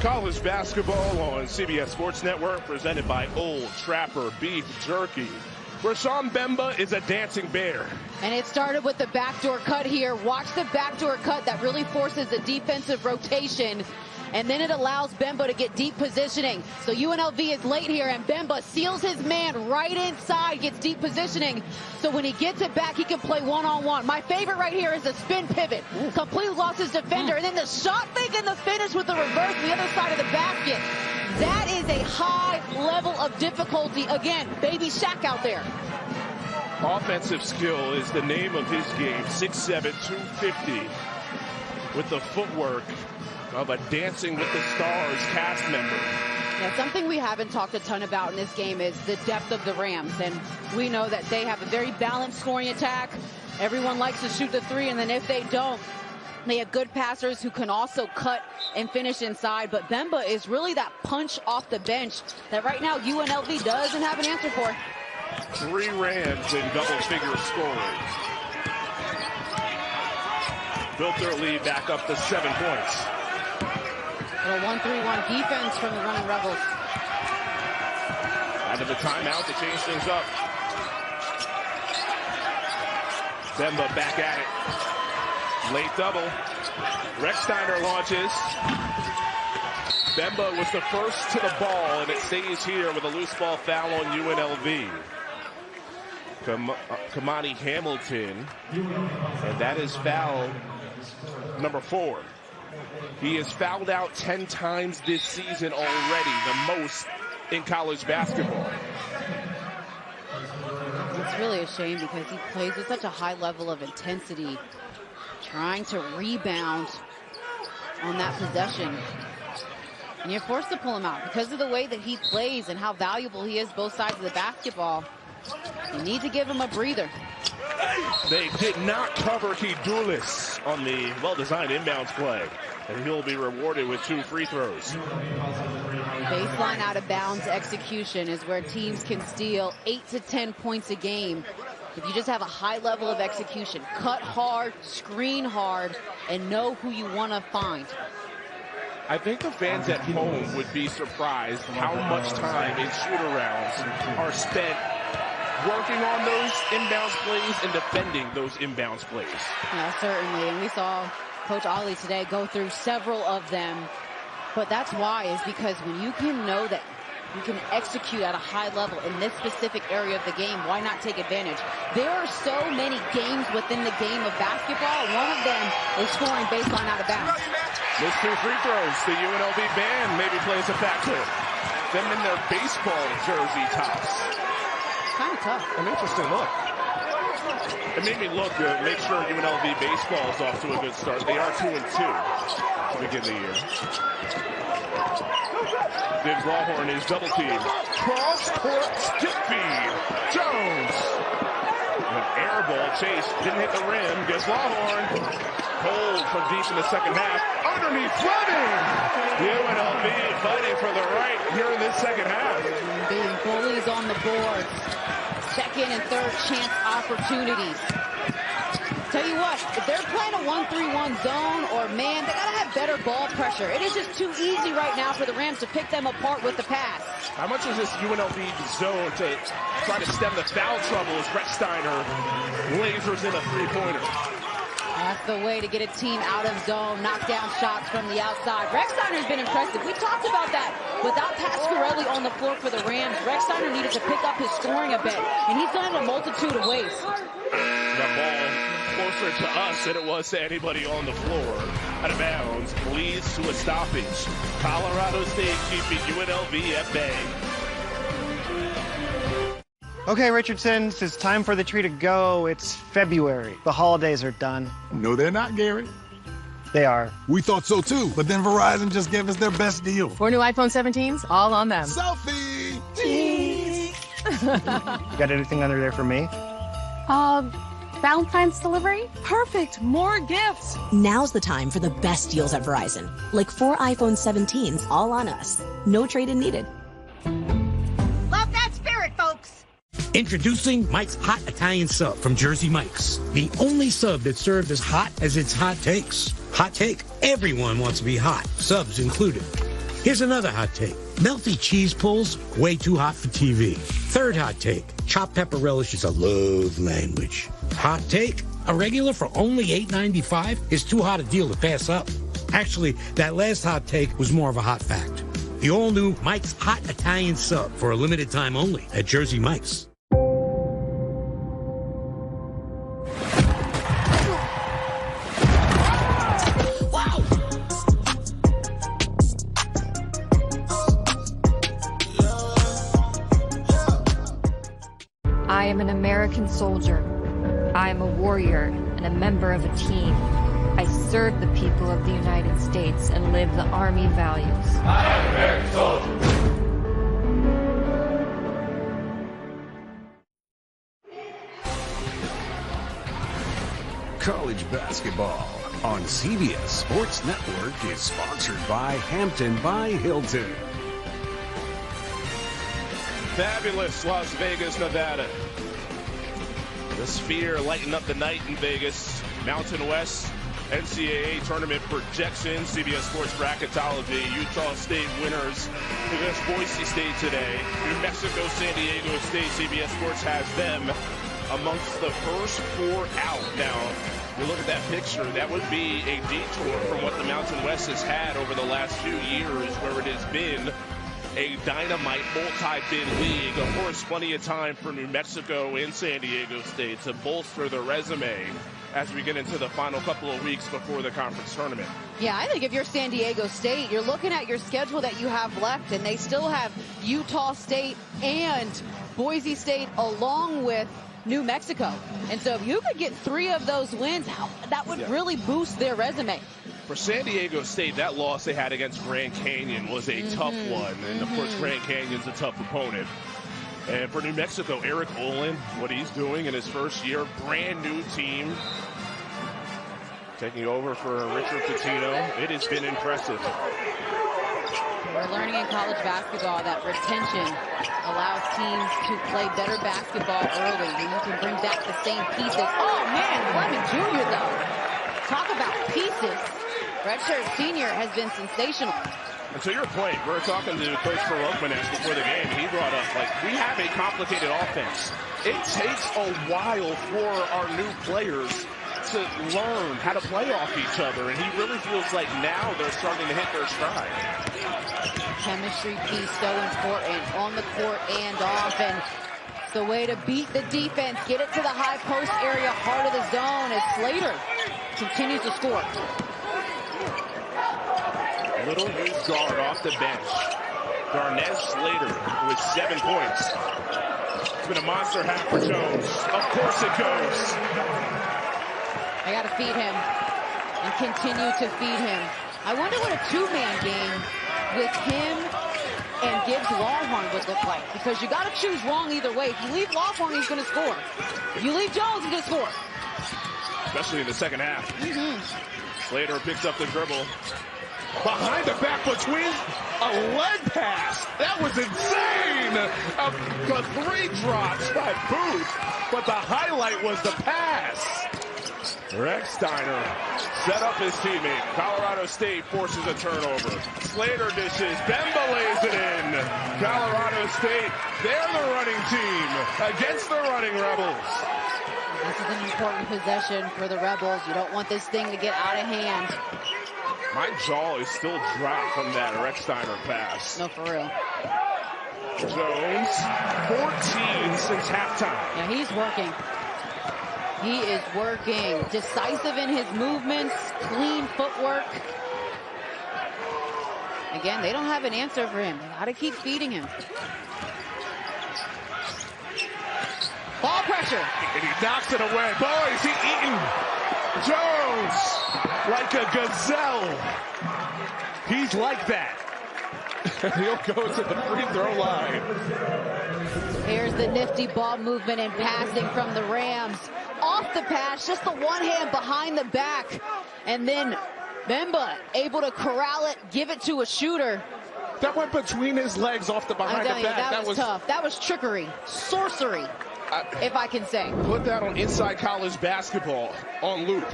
S1: College basketball on CBS Sports Network, presented by Old Trapper Beef Jerky. Rashawn Bemba is a dancing bear.
S3: And it started with the backdoor cut here. Watch the backdoor cut that really forces the defensive rotation. And then it allows Bemba to get deep positioning. So UNLV is late here, and Bemba seals his man right inside, gets deep positioning. So when he gets it back, he can play one-on-one. My favorite right here is the spin pivot. Completely lost his defender. And then the shot fake and the finish with the reverse on the other side of the basket. That is a high level of difficulty. Again, baby Shaq out there.
S1: Offensive skill is the name of his game. 6'7", 250 with the footwork of a Dancing with the Stars cast member.
S3: Yeah, something we haven't talked a ton about in this game is the depth of the Rams. And we know that they have a very balanced scoring attack. Everyone likes to shoot the three, and then if they don't, they have good passers who can also cut and finish inside. But Bemba is really that punch off the bench that right now UNLV doesn't have an answer for.
S1: 3 Rams in double-figure scoring. Built their lead back up to 7 points.
S3: A 1-3-1 defense from the running Rebels.
S1: Out of the timeout to change things up. Bemba back at it. Late double. Recksteiner launches. Bemba was the first to the ball, and it stays here with a loose ball foul on UNLV. Kamani Hamilton, and that is foul number 4. He has fouled out 10 times this season already, the most in college basketball.
S3: It's really a shame because he plays with such a high level of intensity, trying to rebound on that possession. And you're forced to pull him out because of the way that he plays and how valuable he is both sides of the basketball. You need to give him a breather.
S1: They did not cover Kidulis on the well-designed inbounds play, and he'll be rewarded with 2 free throws.
S3: Baseline out of bounds execution is where teams can steal 8 to 10 points a game. If you just have a high level of execution, cut hard, screen hard, and know who you want to find.
S1: I think the fans at home would be surprised how much time in shoot-arounds are spent working on those inbounds plays and defending those inbounds plays.
S3: Yeah, certainly. And we saw Coach Ollie today go through several of them. But that's why, is because when you can know that you can execute at a high level in this specific area of the game, why not take advantage? There are so many games within the game of basketball. One of them is scoring baseline out of bounds.
S1: Those 2 free throws, the UNLV band maybe plays a factor. Them in their baseball jersey tops.
S3: Kind of tough.
S1: An interesting look. It made me look good. Make sure UNLV baseball is off to a good start. They are 2-2 to begin the year. Gibbs Lawhorn is double teamed. Cross-court stick feed. Jones. An air ball chase. Didn't hit the rim. Gibbs Lawhorn. Cold from deep in the second half. Underneath Fleming. UNLV fighting for the right here in this second half.
S3: Being bullies on the board. Second and third chance opportunities. Tell you what, if they're playing a 1-3-1 zone or man, they gotta have better ball pressure. It is just too easy right now for the Rams to pick them apart with the pass.
S1: How much is this UNLV zone to try to stem the foul trouble as Recksteiner lasers in a three-pointer?
S3: That's the way to get a team out of zone, knock down shots from the outside. Recksteiner's been impressive. We talked about that. Without Pasquarelli on the floor for the Rams, Recksteiner needed to pick up his scoring a bit, and he's done it a multitude of ways.
S1: That ball closer to us than it was to anybody on the floor. Out of bounds, leads to a stoppage. Colorado State keeping UNLV at bay.
S12: Okay, Richardson, it's time for the tree to go. It's February. The holidays are done.
S13: No, they're not, Gary.
S12: They are.
S13: We thought so too, but then Verizon just gave us their best deal.
S14: 4 new iPhone 17s, all on them.
S13: Selfie!
S12: You got anything under there for me?
S14: Valentine's delivery? Perfect. More gifts.
S15: Now's the time for the best deals at Verizon. Like 4 iPhone 17s, all on us. No trade-in needed.
S16: Love that spirit, folks.
S5: Introducing Mike's Hot Italian Sub from Jersey Mike's. The only sub that's served as hot as its hot takes. Hot take, everyone wants to be hot, subs included. Here's another hot take. Melty cheese pulls, way too hot for TV. Third hot take, chopped pepper relish is a love language. Hot take, a regular for only $8.95 is too hot a deal to pass up. Actually, that last hot take was more of a hot fact. The all-new Mike's Hot Italian Sub for a limited time only at Jersey Mike's.
S18: I am an American soldier. I am a warrior and a member of a team. I serve the people of the United States and live the Army values. I am an American soldier.
S21: College basketball on CBS Sports Network is sponsored by Hampton by Hilton.
S1: Fabulous Las Vegas, Nevada. The Sphere lighting up the night in Vegas. Mountain West NCAA tournament projections, CBS Sports bracketology. Utah State winners against Boise State today. New Mexico, San Diego State. CBS Sports has them amongst the first 4 out. Now, you look at that picture, that would be a detour from what the Mountain West has had over the last few years, where it has been a dynamite multi-bid league. Of course, plenty of time for New Mexico and San Diego State to bolster their resume as we get into the final couple of weeks before the conference tournament.
S3: Yeah, I think if you're San Diego State, you're looking at your schedule that you have left, and they still have Utah State and Boise State along with New Mexico. And so if you could get 3 of those wins, that would really boost their resume.
S1: For San Diego State, that loss they had against Grand Canyon was a tough one. And, of course, Grand Canyon's a tough opponent. And for New Mexico, Eric Olin, what he's doing in his first year, brand new team. Taking over for Richard Pitino. It has been impressive.
S3: We're learning in college basketball that retention allows teams to play better basketball early. And you can bring back the same pieces. Oh, man, Fleming Jr., though. Talk about pieces. Redshirt senior has been sensational.
S1: And to your point, we were talking to Coach Ferrokmanes before the game. He brought up, like, we have a complicated offense. It takes a while for our new players to learn how to play off each other, and he really feels like now they're starting to hit their stride.
S3: Chemistry piece so important on the court and off, and it's the way to beat the defense. Get it to the high post area, heart of the zone, as Slater continues to score.
S1: Little youth guard off the bench. Darnez Slater with 7 points. It's been a monster half for Jones. Of course it goes.
S3: I got to feed him and continue to feed him. I wonder what a two-man game with him and Gibbs Longhorn would look like, because you got to choose wrong either way. If you leave Longhorn, he's going to score. If you leave Jones, he's going to score.
S1: Especially in the second half. Slater picks up the dribble. Behind the back between a leg pass. That was insane. The 3 drops by Booth, but the highlight was the pass. Rex Steiner set up his teammate. Colorado State forces a turnover. Slater dishes. Bemba lays it in. Colorado State, they're the running team against the running Rebels.
S3: This is an important possession for the Rebels. You don't want this thing to get out of hand.
S1: My jaw is still dropped from that Rex Steiner pass.
S3: No, for real.
S1: Jones, 14 since halftime.
S3: Yeah, he's working. He is working. Decisive in his movements, clean footwork. Again, they don't have an answer for him. They got to keep feeding him. Ball pressure.
S1: And he knocks it away. Boy, is he eating. Jones, like a gazelle. He's like that. He'll go to the free throw line.
S3: Here's the nifty ball movement and passing from the Rams. Off the pass, just the one hand behind the back. And then Bemba able to corral it, give it to a shooter.
S1: That went between his legs off the behind the back.
S3: That was tough. That was trickery, sorcery, if I can say.
S1: Put that on Inside College Basketball on loop.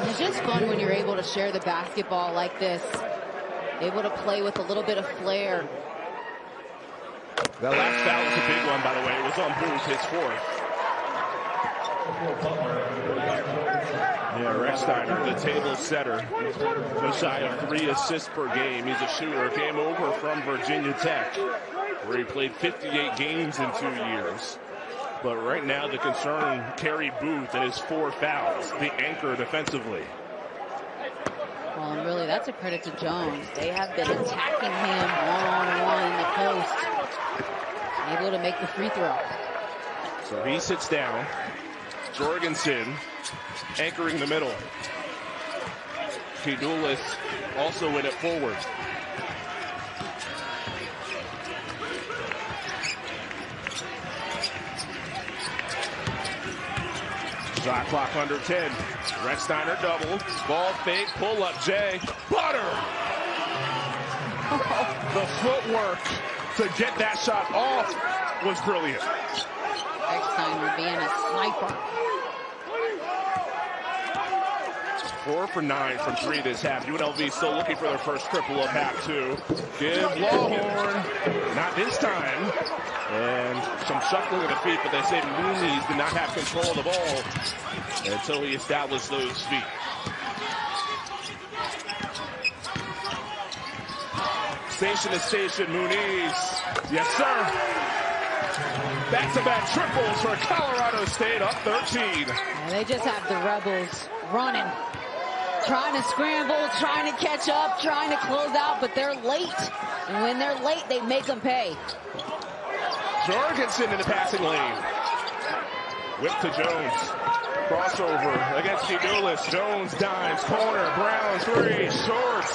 S3: It's just fun when you're able to share the basketball like this. Able to play with a little bit of flair.
S1: That last foul was a big one, by the way. It was on Booth, his 4th. Yeah, Rex Steiner, the table setter. Just shy of 3 assists per game. He's a shooter. Came over from Virginia Tech, where he played 58 games in 2 years. But right now, the concern, Kerry Booth and his 4 fouls, the anchor defensively.
S3: Well, and really, that's a credit to Jones. They have been attacking him one-on-one in the post. Able to make the free throw.
S1: So he sits down. Jorgensen anchoring the middle. Kidulis also in it forward. Shot clock under 10. Rex Steiner double. Ball fake. Pull up Jay. Butter! The footwork to get that shot off was brilliant.
S3: Rex Steiner being a sniper.
S1: 4 for 9 from 3 this half. UNLV still looking for their first triple of half 2. Give Longhorn. Not this time. And some shuffling of the feet, but they say Muniz did not have control of the ball until he established those feet. Station to station, Muniz. Yes, sir. Back-to-back triples for Colorado State, up 13.
S3: And they just have the Rebels running. Trying to scramble, trying to catch up, trying to close out, but they're late. And when they're late, they make them pay.
S1: Jorgensen in the passing lane. Whip to Jones. Crossover against Kidulis. Jones dimes, corner, Brown 3, short.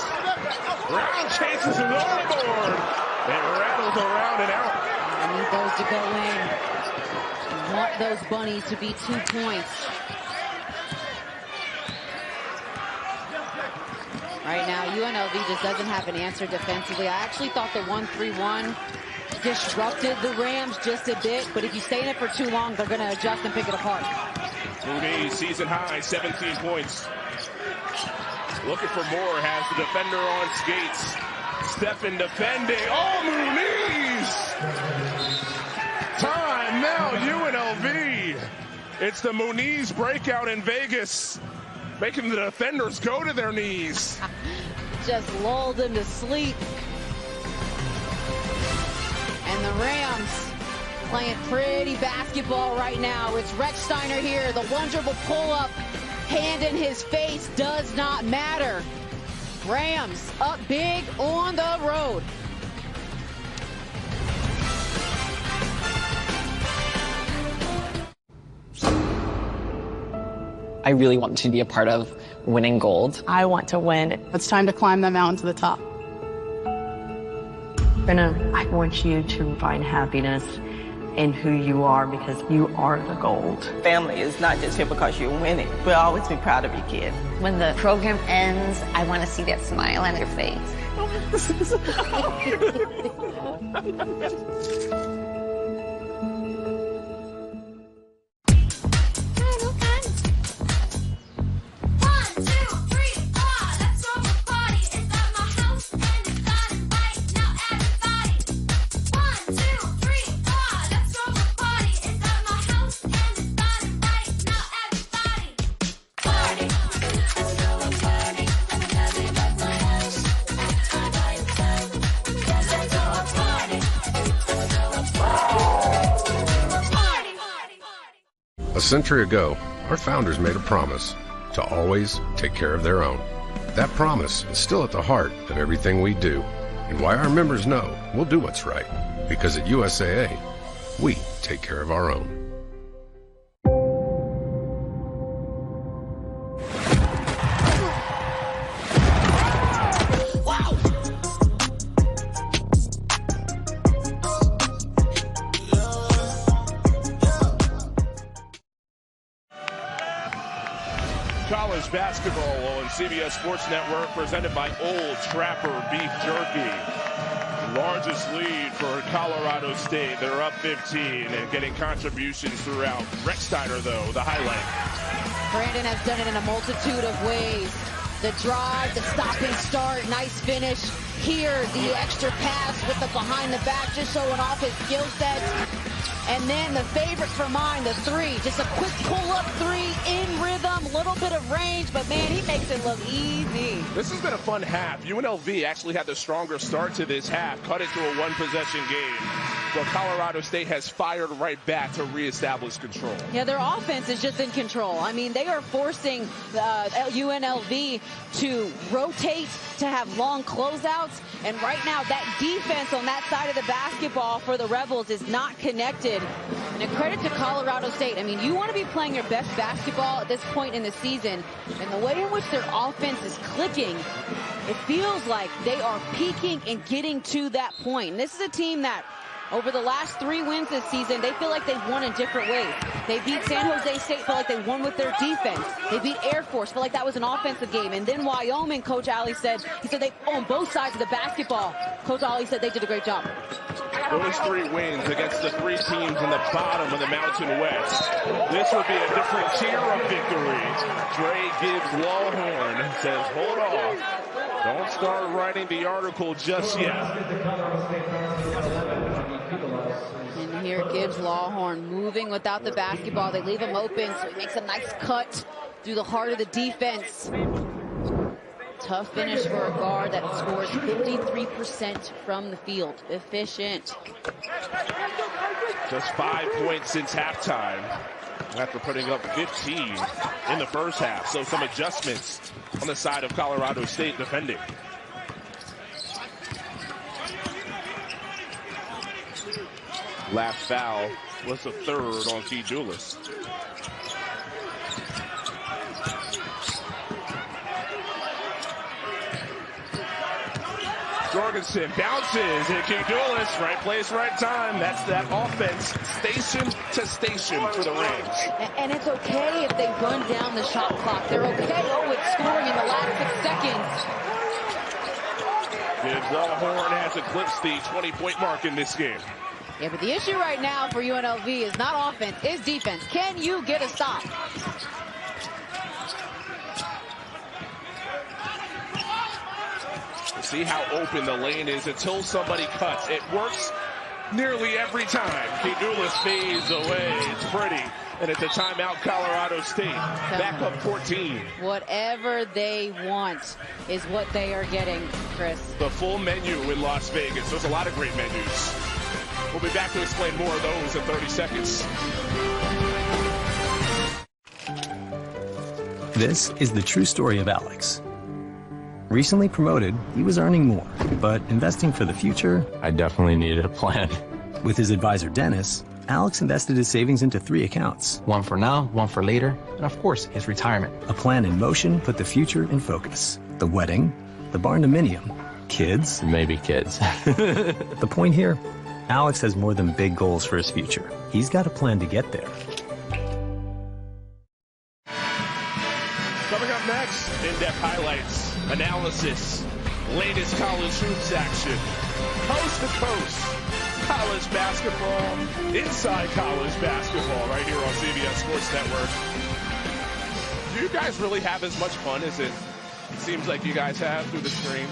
S1: Brown chases it overboard. It rattles around and out.
S3: I need those to go in. You want those bunnies to be 2 points. Right now, UNLV just doesn't have an answer defensively. I actually thought the 1-3-1 disrupted the Rams just a bit, but if you stay in it for too long, they're going to adjust and pick it apart.
S1: Muniz, season high, 17 points. Looking for more, has the defender on skates. Stepping, defending. Oh, Muniz! Time now, UNLV. It's the Muniz breakout in Vegas, making the defenders go to their knees.
S3: Just lulled them to sleep. And the Rams playing pretty basketball right now. It's Rechsteiner here. The wonderful pull-up, hand in his face, does not matter. Rams up big on the road.
S11: I really want to be a part of winning gold.
S19: I want to win. It's time to climb the mountain to the top.
S22: Brenna, I want you to find happiness in who you are, because you are the gold.
S23: Family is not just here because you're winning. We'll always be proud of your kid.
S24: When the program ends, I want to see that smile on their face.
S4: A century ago, our founders made a promise to always take care of their own. That promise is still at the heart of everything we do, and why our members know we'll do what's right. Because at USAA, we take care of our own.
S1: College basketball on CBS Sports Network, presented by Old Trapper Beef Jerky. Largest lead for Colorado State. They're up 15 and getting contributions throughout. Rechsteiner, though, the highlight.
S3: Brandon has done it in a multitude of ways. The drive, the stop and start, nice finish. Here, the extra pass with the behind the back, just showing off his skill set. And then the favorite for mine, the three. Just a quick pull-up three in rhythm, a little bit of range, but man, he makes it look easy.
S1: This has been a fun half. UNLV actually had the stronger start to this half, cut it to a one-possession game. But Colorado State has fired right back to reestablish control.
S3: Yeah, their offense is just in control. I mean, they are forcing UNLV to rotate, to have long closeouts. And right now, that defense on that side of the basketball for the Rebels is not connected. And a credit to Colorado State. I mean, you want to be playing your best basketball at this point in the season. And the way in which their offense is clicking, it feels like they are peaking and getting to that point. And this is a team that, over the last 3 wins this season, they feel like they've won in different ways. They beat San Jose State, felt like they won with their defense. They beat Air Force, felt like that was an offensive game. And then Wyoming, Coach Ali said, they on both sides of the basketball. Coach Ali said they did a great job.
S1: Those 3 wins against the 3 teams in the bottom of the Mountain West. This would be a different tier of victory. Dre Gibbs Lawhorn says, hold off. Don't start writing the article just yet.
S3: And here Gibbs Lawhorn moving without the basketball. They leave him open, so he makes a nice cut through the heart of the defense. Tough finish for a guard that scores 53% from the field. Efficient.
S1: Just 5 points since halftime after putting up 15 in the first half. So some adjustments on the side of Colorado State defending. Last foul was the 3rd on Key Julius. Jorgensen bounces, and Kidulis, right place, right time. That's that offense, station to station for the Rams.
S3: And it's okay if they run down the shot clock. They're okay with scoring in the last 6 seconds.
S1: Gibbs Longhorn has eclipsed the 20-point mark in this game.
S3: Yeah, but the issue right now for UNLV is not offense, it's defense. Can you get a stop?
S1: See how open the lane is until somebody cuts. It works nearly every time. Kidulis fades away. It's pretty. And it's a timeout, Colorado State. Back up 14.
S3: Whatever they want is what they are getting, Chris.
S1: The full menu in Las Vegas. There's a lot of great menus. We'll be back to explain more of those in 30 seconds.
S26: This is the true story of Alex. Recently promoted, he was earning more, but investing for the future,
S6: I definitely needed a plan.
S26: With his advisor, Dennis, Alex invested his savings into 3 accounts.
S6: One for now, one for later, and of course, his retirement.
S26: A plan in motion put the future in focus. The wedding, the barndominium, kids.
S6: Maybe kids.
S26: The point here, Alex has more than big goals for his future. He's got a plan to get there.
S1: Coming up next, in-depth highlights, analysis, latest college hoops action, coast to coast, college basketball, inside college basketball, right here on CBS Sports Network. Do you guys really have as much fun as it seems like you guys have through the screen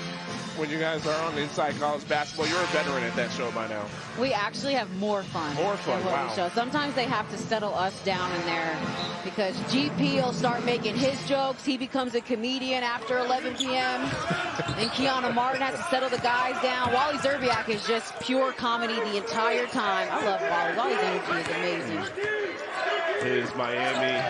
S1: when you guys are on Inside College Basketball? You're a veteran at that show by now.
S3: We actually have more fun.
S1: More fun, wow.
S3: Show. Sometimes they have to settle us down in there because GP will start making his jokes. He becomes a comedian after 11 p.m. And Keanu Martin has to settle the guys down. Wally Zerbiak is just pure comedy the entire time. I love Wally. Wally's energy is amazing.
S1: His Miami,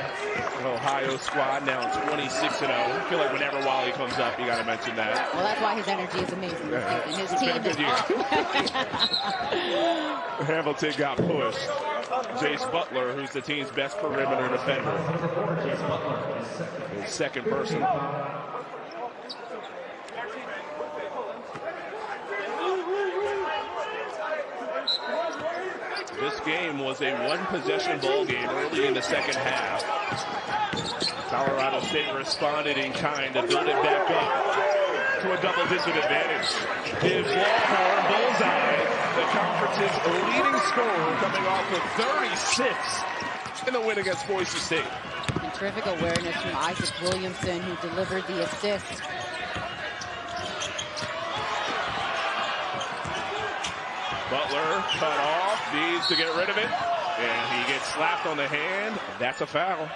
S1: Ohio squad now 26-0. I feel like whenever Wally comes up, you got to mention that.
S3: Well, that's why his energy is amazing.
S1: Yeah.
S3: And his team is up.
S1: Hamilton got pushed. Jace Butler, who's the team's best perimeter defender. His second person. This game was a one-possession ball game early in the second half. Colorado State responded in kind to build it back up to a double-digit advantage. Gibbs Longhorn, bullseye, the conference's leading scorer, coming off of 36 in the win against Boise State.
S3: And terrific awareness from Isaac Williamson, who delivered the assist.
S1: Butler cut off, needs to get rid of it, and he gets slapped on the hand. That's a foul.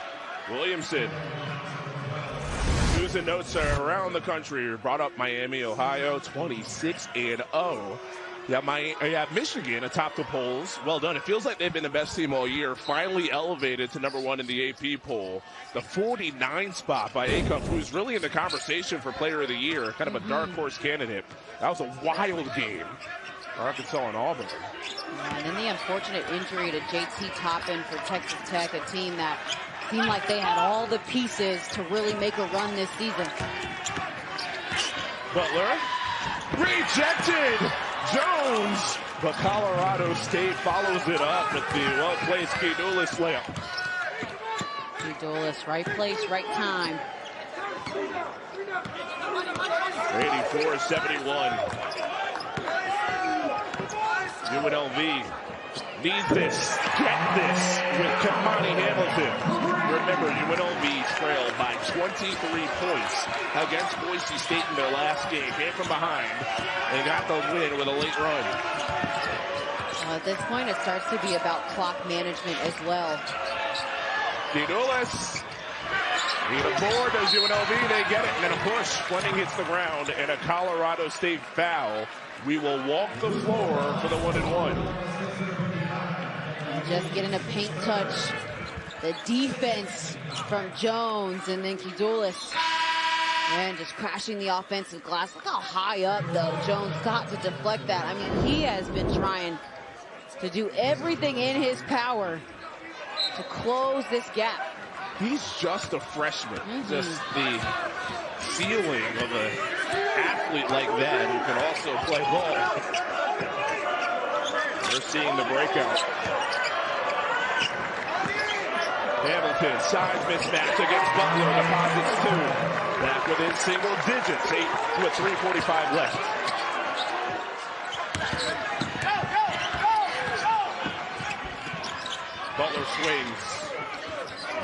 S1: Williamson. News and notes are around the country. Brought up Miami, Ohio, 26-0. You have Michigan atop the polls. Well done. It feels like they've been the best team all year. Finally elevated to #1 in the AP poll. The 49 spot by Acuff, who's really in the conversation for Player of the Year. Kind of a dark horse candidate. That was a wild game. Arkansas and Auburn.
S3: Yeah, and then the unfortunate injury to JT Toppin for Texas Tech, a team that seemed like they had all the pieces to really make a run this season.
S1: Butler rejected. Jones, but Colorado State follows it up with the well-placed Kidulis layup.
S3: Kidulis, right place, right time.
S1: 84-71. UNLV needs this, get this with Kamani Hamilton. Remember, UNLV trailed by 23 points against Boise State in their last game. Came from behind and got the win with a late run.
S3: At this point, it starts to be about clock management as well.
S1: Kidulis. Need a board, does UNLV, they get it, and then a push. Fleming hits the ground, and a Colorado State foul. We will walk the floor for the 1-and-1.
S3: Just getting a paint touch. The defense from Jones, and then Kidulis. And just crashing the offensive glass. Look how high up, though, Jones got to deflect that. I mean, he has been trying to do everything in his power to close this gap.
S1: He's just a freshman. Just the ceiling of a athlete like that who can also play ball. They're seeing the breakout. Hamilton, size mismatch against Butler, deposits 2. Back within single digits, 8 with 3:45 left. Butler swings.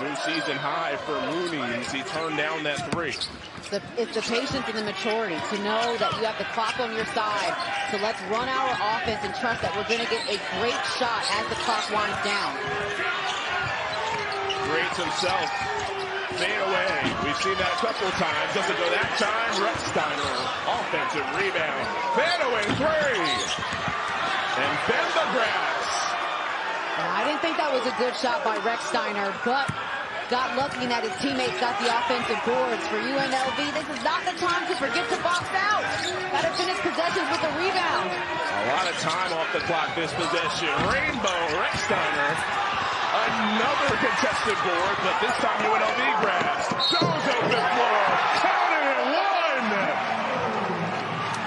S1: New season high for Muniz. He turned down that 3.
S3: It's the patience and the maturity to know that you have the clock on your side. So let's run our offense and trust that we're going to get a great shot as the clock winds down.
S1: Creates himself. Fade away. We've seen that a couple times. Doesn't go that time. Recksteiner, offensive rebound. Fade away 3. And bend the grass.
S3: I didn't think that was a good shot by Recksteiner, but got lucky in that his teammates got the offensive boards. For UNLV, this is not the time to forget to box out. Got to finish possessions with a rebound.
S1: A lot of time off the clock this possession. Rainbow, Recksteiner. Another contested board, but this time UNLV grabs. Jones open floor. Counted at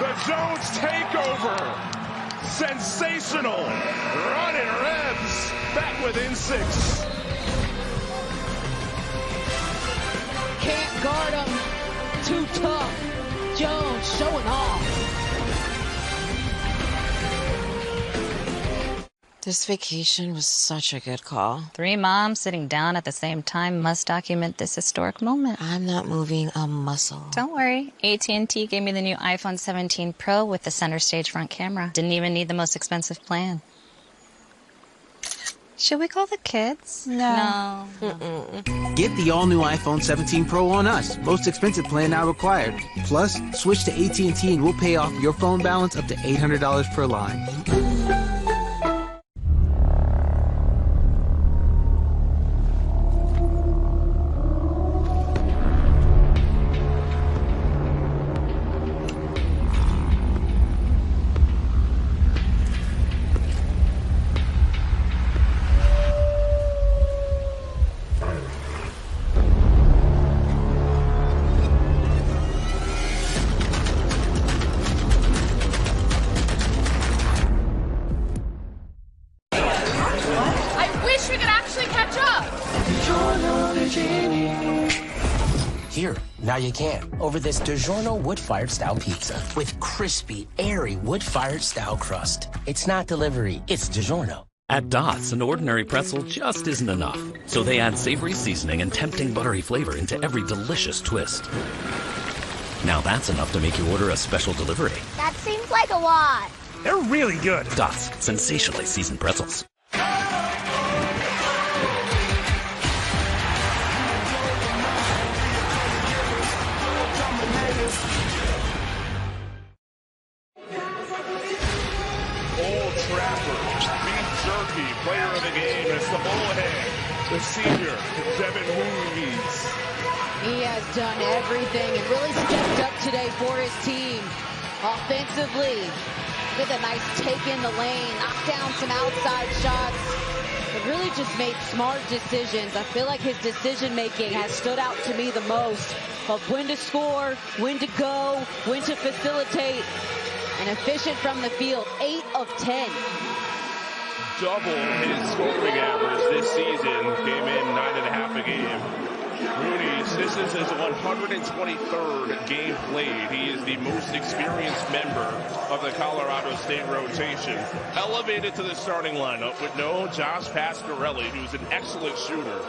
S1: 1. The Jones takeover. Sensational. Running Rebs. Back within 6.
S3: Can't guard him. Too tough. Jones showing off.
S7: This vacation was such a good call.
S8: 3 moms sitting down at the same time must document this historic moment.
S7: I'm not moving a muscle.
S8: Don't worry. AT&T gave me the new iPhone 17 Pro with the center stage front camera. Didn't even need the most expensive plan. Should we call the kids? No.
S9: Get the all-new iPhone 17 Pro on us. Most expensive plan now required. Plus, switch to AT&T and we'll pay off your phone balance up to $800 per line.
S10: Here, now you can. Over this DiGiorno wood-fired style pizza with crispy, airy wood-fired style crust. It's not delivery, it's DiGiorno.
S17: At Dots, an ordinary pretzel just isn't enough. So they add savory seasoning and tempting buttery flavor into every delicious twist. Now that's enough to make you order a special delivery.
S25: That seems like a lot.
S17: They're really good. Dots, sensationally seasoned pretzels.
S1: Player of the game is the bullhead, the senior, Jevin.
S3: He has done everything and really stepped up today for his team. Offensively, did a nice take in the lane, knocked down some outside shots, but really just made smart decisions. I feel like his decision-making has stood out to me the most of when to score, when to go, when to facilitate, and efficient from the field, 8 of 10.
S1: Double his scoring average this season. Came in 9.5 a game. Muniz, this is his 123rd game played. He is the most experienced member of the Colorado State rotation. Elevated to the starting lineup with no Josh Pasquarelli, who's an excellent shooter.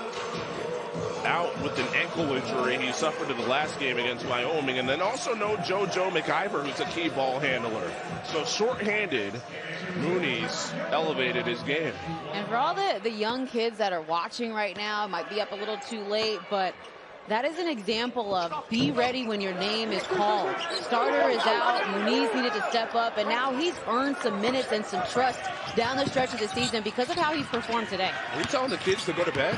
S1: Out with an ankle injury he suffered in the last game against Wyoming, and then also no JoJo McIver, who's a key ball handler. So shorthanded, Muniz elevated his game.
S3: And for all the young kids that are watching right now, it might be up a little too late, but that is an example of be ready when your name is called. Starter is out, Muniz needed to step up, and now he's earned some minutes and some trust down the stretch of the season because of how he's performed today.
S1: Are you telling the kids to go to bed?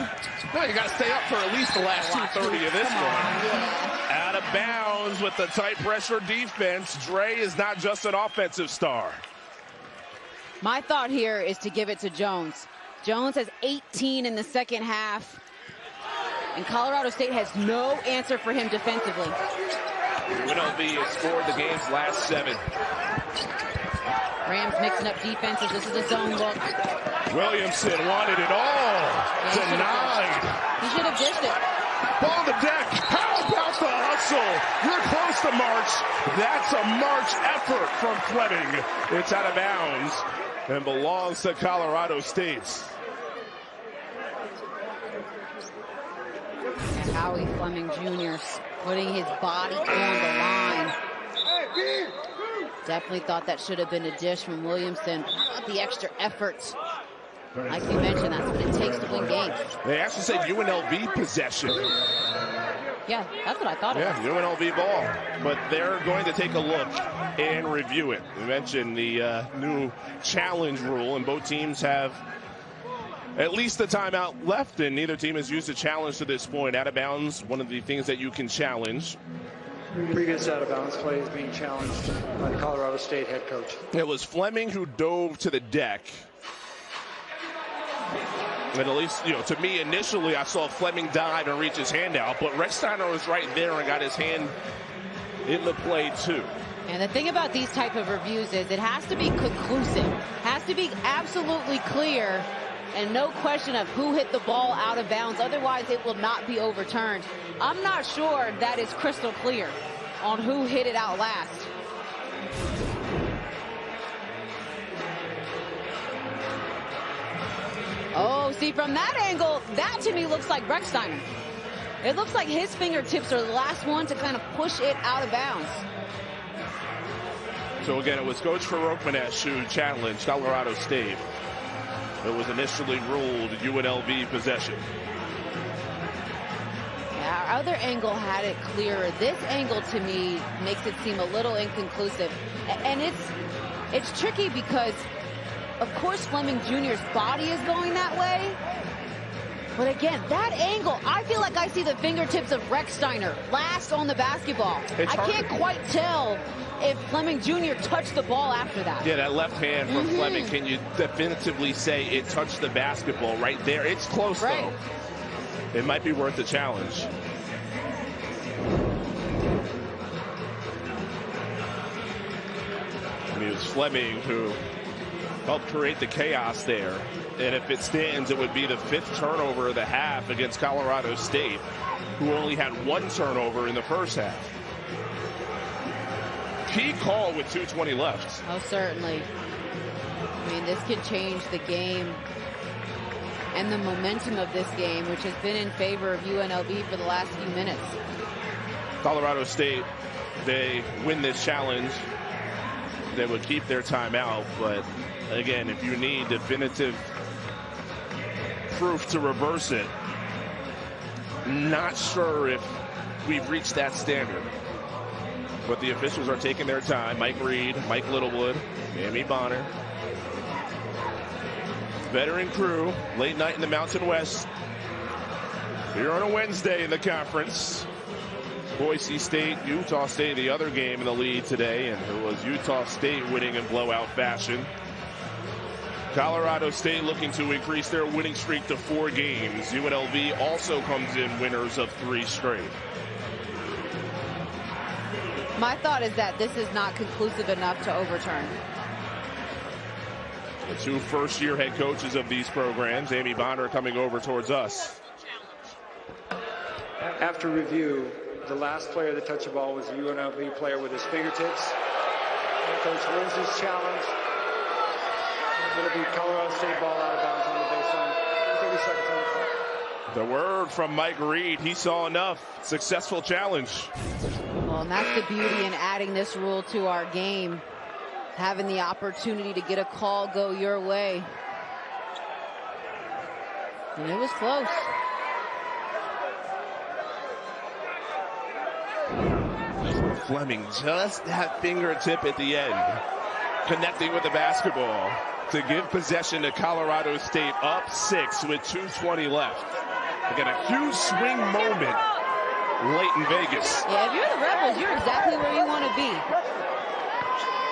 S1: No, you got to stay up for at least the last 2:30 of this one.
S3: Yeah.
S1: Out of bounds with the tight pressure defense. Dre is not just an offensive star.
S3: My thought here is to give it to Jones. Jones has 18 in the second half, and Colorado State has no answer for him defensively.
S1: UNLV has scored the game's last 7.
S3: Rams mixing up defenses. This is a zone look.
S1: Williamson wanted it all. Denied.
S3: He should have dished it.
S1: Ball on the deck. How about the hustle? You're close to March. That's a March effort from Fleming. It's out of bounds and belongs to Colorado State.
S3: And Howie Fleming Jr. putting his body on the line. Definitely thought that should have been a dish from Williamson. How about the extra efforts? Like you mentioned, that's what it takes to win games.
S1: They actually said UNLV possession.
S3: Yeah, that's what I thought.
S1: Yeah, UNLV ball. But they're going to take a look and review it. We mentioned the new challenge rule, and both teams have at least a timeout left, and neither team has used a challenge to this point. Out of bounds, one of the things that you can challenge.
S2: Previous out-of-bounds play is being challenged by the Colorado State head coach.
S1: It was Fleming who dove to the deck. And at least, to me, initially, I saw Fleming dive and reach his hand out, but Rechsteiner was right there and got his hand in the play, too.
S3: And the thing about these type of reviews is it has to be conclusive. Has to be absolutely clear and no question of who hit the ball out of bounds. Otherwise, it will not be overturned. I'm not sure that is crystal clear on who hit it out last. Oh, see, from that angle, that to me looks like Rechsteiner. It looks like his fingertips are the last one to kind of push it out of bounds.
S1: So again, it was Coach Muniz who challenged Colorado State. It was initially ruled UNLV possession.
S3: Yeah, our other angle had it clearer. This angle to me makes it seem a little inconclusive. And it's tricky because, of course, Fleming Jr.'s body is going that way. But again, that angle, I feel like I see the fingertips of Rechsteiner last on the basketball. I can't quite tell if Fleming Jr. touched the ball after that.
S1: Yeah, that left hand from Fleming, can you definitively say it touched the basketball right there? It's close, though. It might be worth the challenge. I mean, it was Fleming who helped create the chaos there. And if it stands, it would be the 5th turnover of the half against Colorado State, who only had 1 turnover in the first half. Key call with 2:20 left.
S3: Oh, certainly. I mean, this could change the game and the momentum of this game, which has been in favor of UNLV for the last few minutes.
S1: Colorado State, they win this challenge. They would keep their timeout, but again, if you need definitive proof to reverse it, not sure if we've reached that standard. But the officials are taking their time. Mike Reed, Mike Littlewood, Amy Bonner. Veteran crew, late night in the Mountain West. Here on a Wednesday in the conference. Boise State, Utah State, the other game in the lead today, and it was Utah State winning in blowout fashion. Colorado State looking to increase their winning streak to 4 games. UNLV also comes in winners of 3 straight.
S3: My thought is that this is not conclusive enough to overturn.
S1: The 2 first-year head coaches of these programs, Amy Bonner coming over towards us.
S2: After review, the last player to touch the ball was a UNLV player with his fingertips. Coach wins his challenge. It'll be Colorado State ball out of bounds on the baseline. 30 seconds on the clock.
S1: The word from Mike Reed, he saw enough. Successful challenge.
S3: Well, and that's the beauty in adding this rule to our game. Having the opportunity to get a call go your way. And it was close.
S1: Fleming, just that fingertip at the end, connecting with the basketball to give possession to Colorado State, up 6 with 2:20 left. Again, a huge swing moment late in Vegas.
S3: Yeah, if you're the Rebels, you're exactly where you want to be.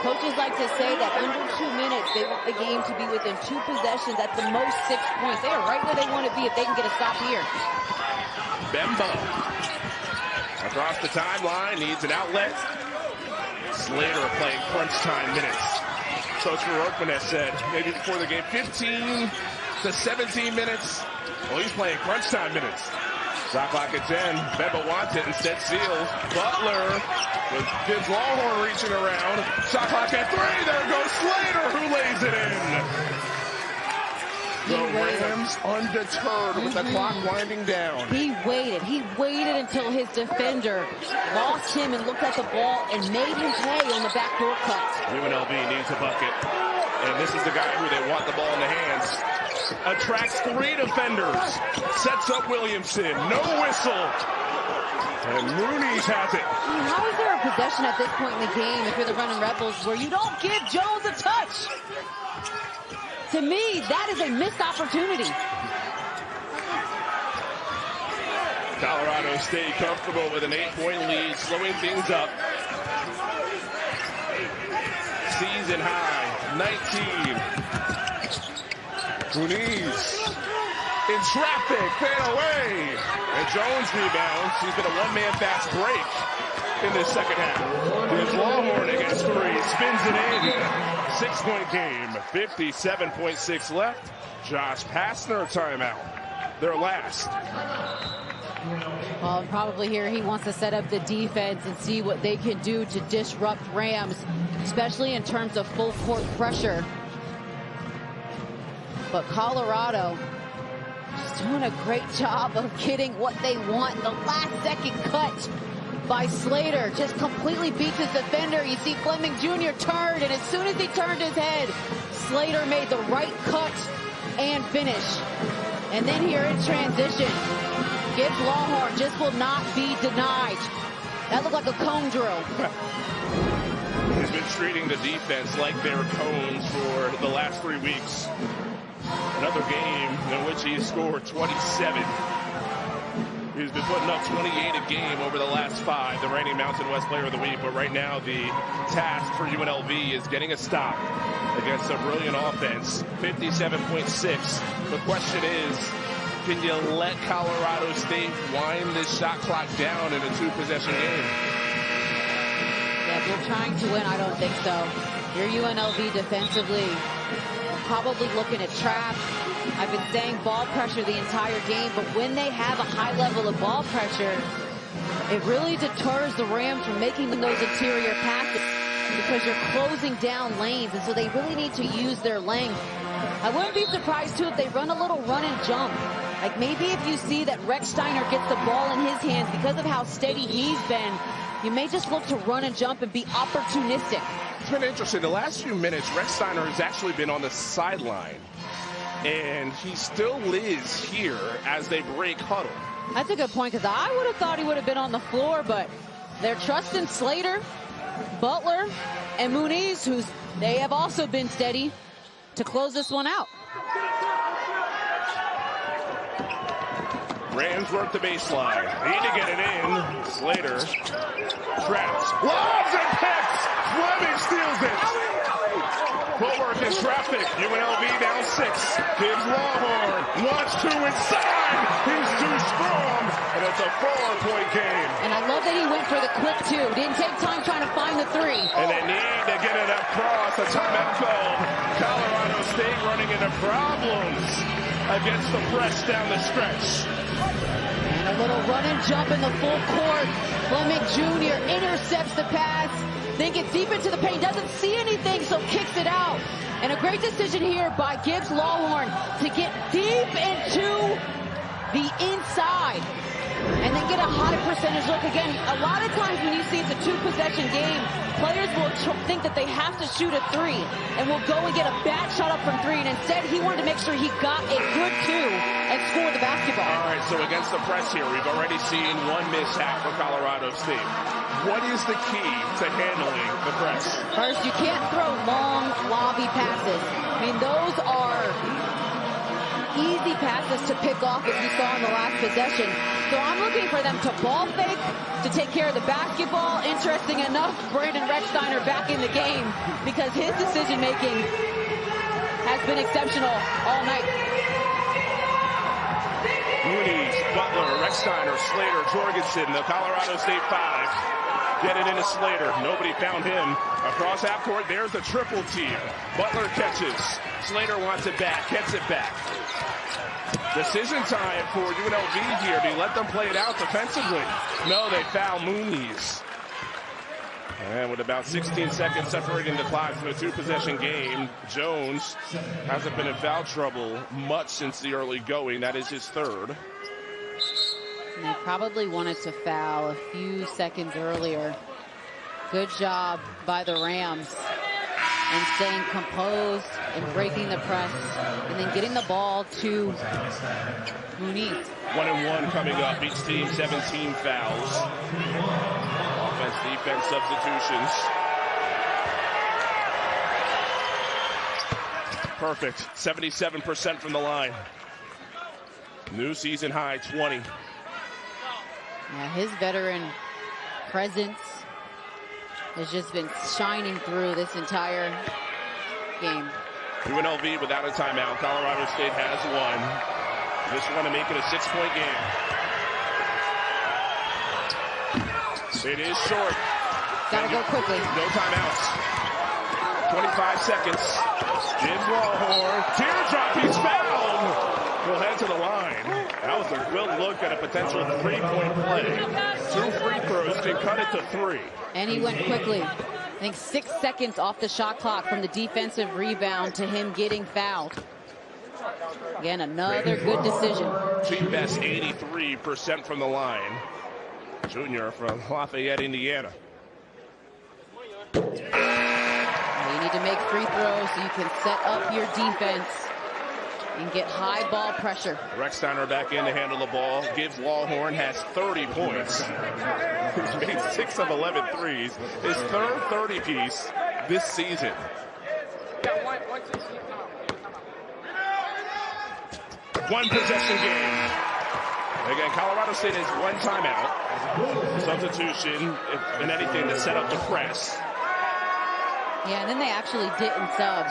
S3: Coaches like to say that under 2 minutes, they want the game to be within 2 possessions, at the most 6 points. They are right where they want to be if they can get a stop here.
S1: Bemba Across the timeline, needs an outlet. Slater playing crunch time minutes. Coach Muniz said maybe before the game, 15 to 17 minutes. Well, he's playing crunch time minutes. Shot clock at 10. Beba wants it, instead seals. Butler with Gibbs Longhorn reaching around. Shot clock at 3. There goes Slater, who lays it in. The Rams undeterred with the clock winding down.
S3: He waited until his defender lost him and looked at the ball and made him pay on the backdoor cut.
S1: UNLV needs a bucket. And this is the guy who they want the ball in the hands. Attracts 3 defenders. Sets up Williamson. No whistle. And Muniz has it.
S3: How is there a possession at this point in the game if you're the running Rebels where you don't give Jones a touch? To me, that is a missed opportunity.
S1: Colorado State comfortable with an 8-point lead, slowing things up. Season high, 19. Muniz in traffic, fade away. And Jones rebounds. He's been a one-man fast break in this second half. Gibbs Longhorn against 3, spins it in. 6-point game, 57.6 left. Josh Pastner timeout, their last.
S3: Well, probably here he wants to set up the defense and see what they can do to disrupt Rams, especially in terms of full court pressure. But Colorado just doing a great job of getting what they want. The last second cut by Slater just completely beats his defender. You see Fleming Jr. turned, and as soon as he turned his head, Slater made the right cut and finish. And then here in transition, Gibbs Longhorn just will not be denied. That looked like a cone drill.
S1: He's been treating the defense like they're cones for the last 3 weeks. Another game in which he scored 27. He's been putting up 28 a game over the last 5, the reigning Mountain West Player of the Week. But right now, the task for UNLV is getting a stop against a brilliant offense, 57.6. The question is, can you let Colorado State wind this shot clock down in a 2-possession game?
S3: Yeah, if you're trying to win, I don't think so. You're UNLV defensively, probably looking at trap. I've been saying ball pressure the entire game, but when they have a high level of ball pressure, it really deters the Rams from making those interior passes because you're closing down lanes, and so they really need to use their length. I wouldn't be surprised, too, if they run a little run and jump. Like maybe if you see that Rex Steiner gets the ball in his hands because of how steady he's been, you may just look to run and jump and be opportunistic.
S1: It's been interesting. The last few minutes, Rex Steiner has actually been on the sideline. And he still is here as they break huddle.
S3: That's a good point, because I would have thought he would have been on the floor, but they're trusting Slater, Butler, and Muniz, who they have also been steady to close this one out.
S1: Rams work the baseline. Need to get it in. Slater traps. Lobs and picks. Fleming steals it. Footwork in traffic. UNLV down 6. Gibbs Longhorn wants to inside. He's too strong. And it's a 4-point game.
S3: And I love that he went for the quick, too. Didn't take time trying to find the 3.
S1: And they need to get it across. A timeout called. Colorado State running into problems against the press down the stretch.
S3: And a little run and jump in the full court. Fleming Jr. intercepts the pass. Then gets deep into the paint, doesn't see anything, so kicks it out. And a great decision here by Gibbs Longhorn to get deep into the inside. And then get a high percentage look. Again, a lot of times when you see it's a 2-possession game, players will think that they have to shoot a 3 and will go and get a bad shot up from 3. And instead, he wanted to make sure he got a good 2 and score the basketball.
S1: All right, so against the press here, we've already seen one mishap for Colorado State. What is the key to handling the press?
S3: First, you can't throw long, lobby passes. I mean, those are easy passes to pick off, as we saw in the last possession. So I'm looking for them to ball fake, to take care of the basketball. Interesting enough, Brandon Rex Steiner back in the game because his decision-making has been exceptional all night.
S1: Muniz, Butler, Rechsteiner, Slater, Jorgensen, the Colorado State 5. Get it into Slater. Nobody found him. Across half court, there's the triple team. Butler catches. Slater wants it back, gets it back. Decision time for UNLV here. Do you let them play it out defensively? No, they foul Muniz. And with about 16 seconds separating the clock from a two-possession game, Jones hasn't been in foul trouble much since the early going. That is his third.
S3: And they probably wanted to foul a few seconds earlier. Good job by the Rams in staying composed and breaking the press and then getting the ball to Muniz.
S1: 1-and-1 coming up. Each team 17 fouls. Offense, defense, substitutions. Perfect. 77% from the line. New season high, 20.
S3: Yeah, his veteran presence has just been shining through this entire game.
S1: UNLV without a timeout. Colorado State has one. Just want to make it a 6-point game. It is short.
S3: Gotta go quickly.
S1: No timeouts. 25 seconds. James Lawhorn. Teardrop, he's fouled. We'll head to the line. That was a good look at a potential three-point play. 2 free throws can cut it to 3.
S3: And he went quickly. I think 6 seconds off the shot clock from the defensive rebound to him getting fouled. Again, another good decision.
S1: Team best 83% from the line. Junior from Lafayette, Indiana.
S3: You need to make free throws so you can set up your defense and get high ball pressure.
S1: Rechsteiner back in to handle the ball. Gives Lawhorn, has 30 points. He's made 6 of 11 threes. His third 30-piece this season. One possession game. Again, Colorado State has one timeout. Substitution, if anything, to set up the press.
S3: Yeah, and then they actually didn't sub.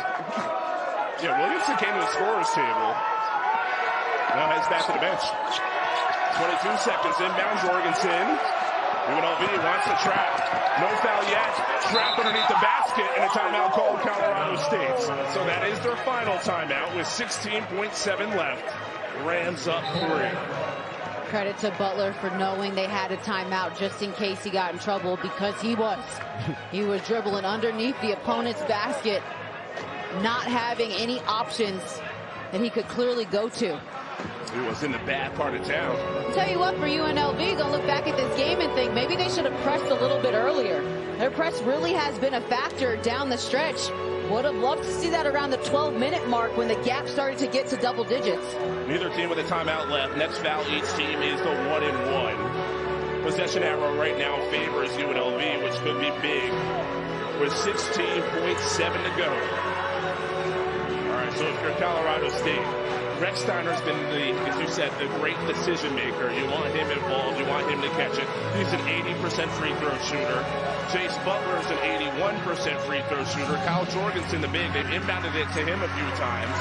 S1: Yeah, Williamson came to the scorer's table. Now heads back to the bench. 22 seconds, inbound Jorgensen. UNLV wants to trap. No foul yet. Trap underneath the basket, and a timeout called Colorado State. So that is their final timeout with 16.7 left. Rams up 3.
S3: Credit to Butler for knowing they had a timeout just in case he got in trouble, because he was dribbling underneath the opponent's basket, not having any options that he could clearly go to.
S1: He was in the bad part of town.
S3: I'll tell you what, for UNLV, gonna look back at this game and think maybe they should have pressed a little bit earlier. Their press really has been a factor down the stretch. Would have loved to see that around the 12-minute mark when the gap started to get to double digits.
S1: Neither team with a timeout left. Next foul each team is the 1-and-1. Possession arrow right now favors UNLV, which could be big, with 16.7 to go. All right, so if you're Colorado State, Rechsteiner's been as you said, the great decision maker. You want him involved. You want him to catch it. He's an 80% free throw shooter. Chase Butler's an 81% free throw shooter. Kyle Jorgensen, the big, they've inbounded it to him a few times.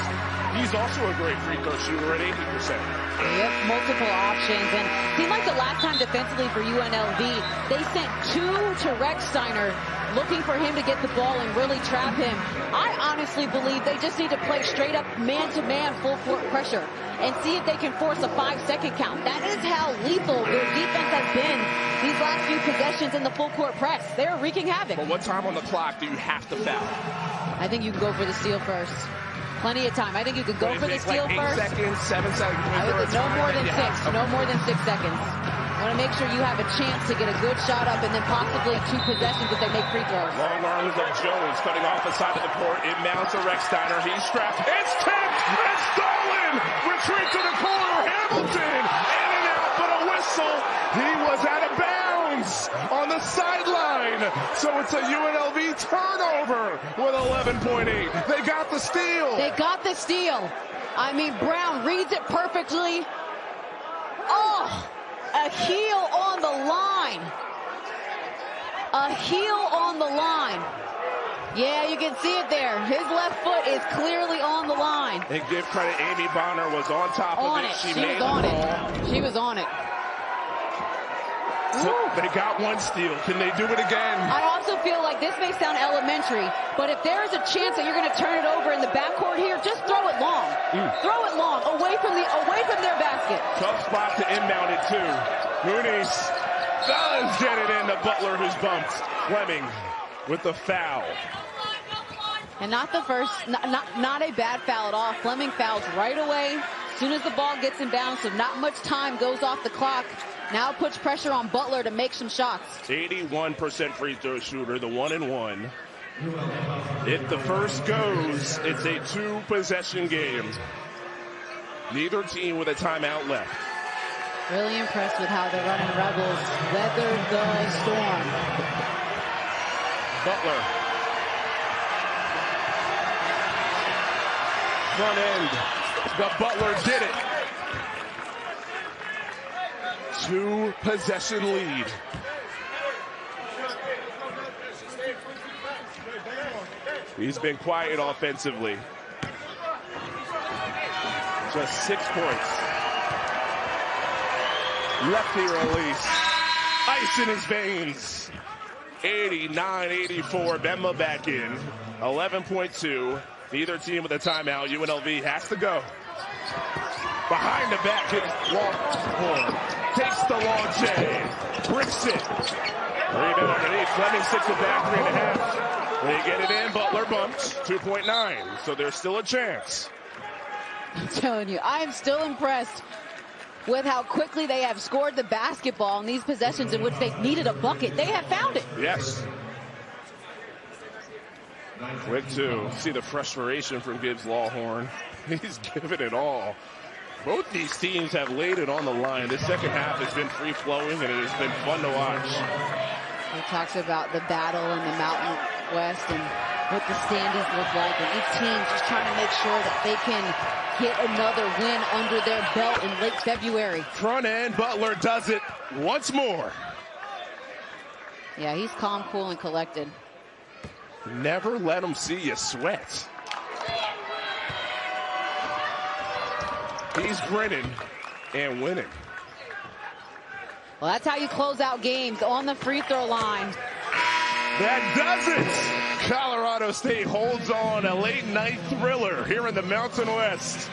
S1: He's also a great free throw shooter at 80%.
S3: Yep, multiple options. And it seemed like the last time defensively for UNLV, they sent 2 to Rechsteiner, looking for him to get the ball and really trap him. I honestly believe they just need to play straight up man-to-man full court pressure and see if they can force a 5-second count. That is how lethal their defense has been these last few possessions in the full court press. They're wreaking havoc.
S1: But what time on the clock do you have to foul?
S3: I think you can go for the steal first. Plenty of time. I think you could go for the steal
S1: like 8
S3: first.
S1: 8 seconds, 7 seconds.
S3: I would think no more than 6. No more than 6 seconds. You want to make sure you have a chance to get a good shot up and then possibly 2 possessions if they make free throws.
S1: Long arms of Jones cutting off the side of the court. Inbounds to Rechsteiner. He's strapped. It's tipped! It's stolen! Retreat to the corner. Hamilton in and out, but a whistle. He was out of bounds on the sideline. So it's a UNLV turnover with 11.8. They got the steal.
S3: They got the steal. I mean, Brown reads it perfectly. Oh! A heel on the line. A heel on the line. Yeah, you can see it there. His left foot is clearly on the line.
S1: And give credit, Amy Bonner was on top of it.
S3: She was on it. She was on it.
S1: So they got one steal. Can they do it again?
S3: I also feel like this may sound elementary, but if there is a chance that you're going to turn it over in the backcourt here, just throw it long. Throw it long, away from their basket.
S1: Tough spot to inbound it too. Muniz does get it in to Butler, who's bumped. Fleming with the foul.
S3: And not the first, not a bad foul at all. Fleming fouls right away as soon as the ball gets inbound, so not much time goes off the clock. Now puts pressure on Butler to make some shots.
S1: 81% free throw shooter, the 1-and-1. If the first goes, it's a 2-possession game. Neither team with a timeout left.
S3: Really impressed with how the Running Rebels weathered the storm.
S1: Butler. Front end. The Butler did it. 2-possession lead. He's been quiet offensively. Just 6 points. Lefty release. Ice in his veins. 89-84. Bemba back in. 11.2. Neither team with a timeout. UNLV has to go. Behind the back, it's Longhorn. Takes the long J. Bricks it. Rebound underneath. Fleming sticks it back, 3.5. They get it in. Butler bumps. 2.9. So there's still a chance.
S3: I'm telling you, I am still impressed with how quickly they have scored the basketball in these possessions in which they needed a bucket. They have found it.
S1: Yes. Quick to see the frustration from Gibbs Lawhorn. He's given it all. Both these teams have laid it on the line. This second half has been free-flowing, and it has been fun to watch.
S3: He talks about the battle in the Mountain West and what the standings look like, and each team just trying to make sure that they can get another win under their belt in late February.
S1: Front end, Butler does it once more.
S3: Yeah, he's calm, cool, and collected.
S1: Never let him see you sweat. He's grinning and winning.
S3: Well, that's how you close out games, on the free throw line.
S1: That does it! Colorado State holds on, a late night thriller here in the Mountain West.